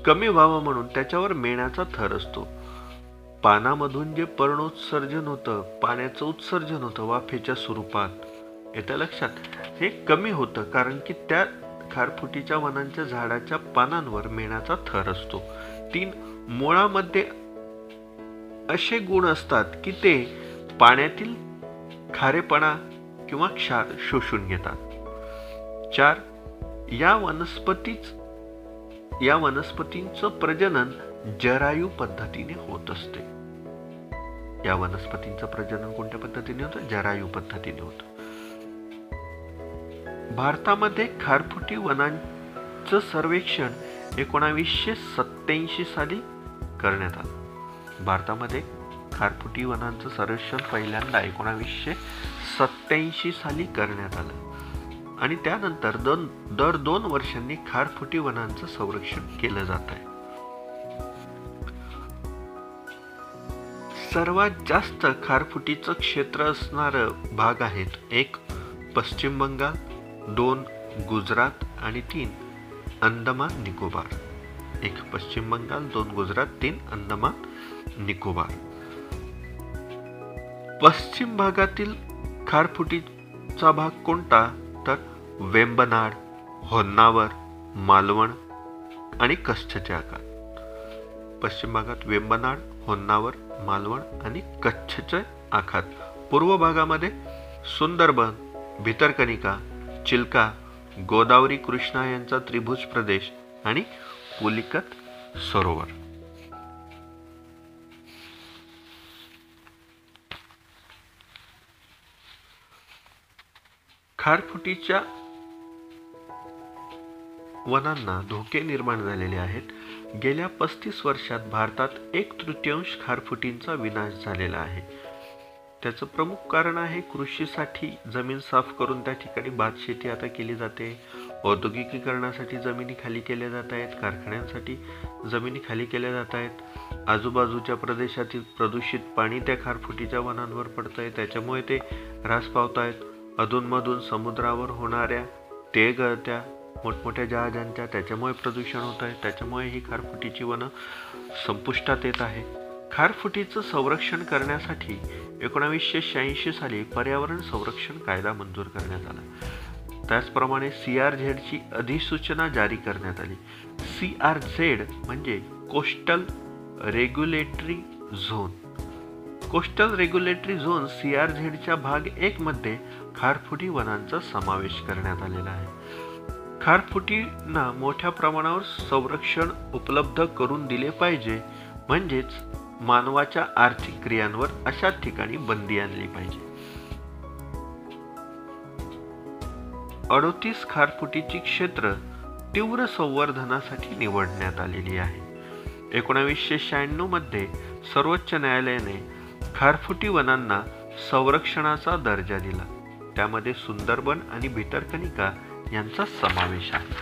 कमी व्हावं म्हणून त्याच्यावर मेणाचा थर असतो. पानामधून जे पर्णोत्सर्जन होतं, पाण्याचं उत्सर्जन होतं वाफेच्या स्वरूपात, येतं लक्षात, हे कमी होतं कारण की त्या खारफुटीच्या वनांच्या झाडाच्या पानांवर मेणाचा थर असतो. 3, मुळामध्ये असे गुण असतात की ते पाण्यातील खारेपणा किंवा क्षार शोषून घेतात. 4, या वनस्पतींचं प्रजनन जरायू पद्धतीने होत असते. या वनस्पतींचं प्रजनन कोणत्या पद्धतीने होतं? जरायू पद्धतीने होतं. भारतामध्ये खारफुटी वनांचं सर्वेक्षण 1987 साली करण्यात आलं. भारतामध्ये खारफुटी वनांचं सर्वेक्षण पहिल्यांदा 1987 साली करण्यात आलं आणि त्यानंतर दर 2 वर्षांनी खारफुटी वनांचं संरक्षण केलं जात आहे. सर्वात जास्त खारफुटीचं क्षेत्र असणारं भाग आहेत: 1 पश्चिम बंगाल, 2 गुजरात आणि 3 अंदमान निकोबार. 1 पश्चिम बंगाल, 2 गुजरात, 3 अंदमान निकोबार. पश्चिम भागातील खारफुटीचा भाग कोणता? तर वेंबनाड, होन्नावर, मालवण आणि कच्छचे आखात. पश्चिम भागात वेंबनाड, होन्नावर, मालवण आणि कच्छचे आखात. पूर्व भागामध्ये सुंदरबन, भितरकनिका, चिल्का, गोदावरी कृष्णा यांचा त्रिभुज प्रदेश आणि पुलिकत सरोवर. खारफुटीच्या वनांना धोके निर्माण झालेले आहेत. गेल्या 35 वर्षात भारतात 1/3 खारफुटींचा विनाश झालेला आहे. त्याचं प्रमुख कारण आहे कृषीसाठी जमीन साफ करून त्या ठिकाणी भात शेती आता केली जाते. औद्योगिकीकरणासाठी जमिनी खाली केल्या जात आहेत. कारखान्यांसाठी जमिनी खाली केल्या जात आहेत. आजूबाजूच्या प्रदेशातील प्रदूषित पाणी त्या खारफुटीच्या वनांवर पडत आहे, त्याच्यामुळे ते ह्रास पावत आहेत. अधूनमधून समुद्रावर होणाऱ्या तेल गळत्या मोठमोठ्या जहाजांच्या, त्याच्यामुळे प्रदूषण होत आहे. त्याच्यामुळे ही खारफुटीची वनं संपुष्टात येत आहे. खारफुटीचं संरक्षण करण्यासाठी 1986 साली पर्यावरण संरक्षण कायदा मंजूर करण्यात आला. त्याचप्रमाणे CRZची अधिसूचना जारी करण्यात आली. CRZ म्हणजे coastal regulatory zone. Coastal regulatory zone CRZच्या भाग 1 मध्ये खारफुटी वनांचा समावेश करण्यात आलेला आहे. खारफुटींना मोठ्या प्रमाणावर संरक्षण उपलब्ध करून दिले पाहिजे, म्हणजेच मानवाच्या आर्थिक क्रियांवर अशा ठिकाणी बंदी आणली पाहिजे. 38 खारफुटीची क्षेत्र तीव्र संवर्धनासाठी निवडण्यात आलेली आहे. 1996 मध्ये सर्वोच्च न्यायालयाने खारफुटी वनांना संरक्षणाचा दर्जा दिला. त्यामध्ये सुंदरबन आणि भितरकनिका यांचा समावेश आहे.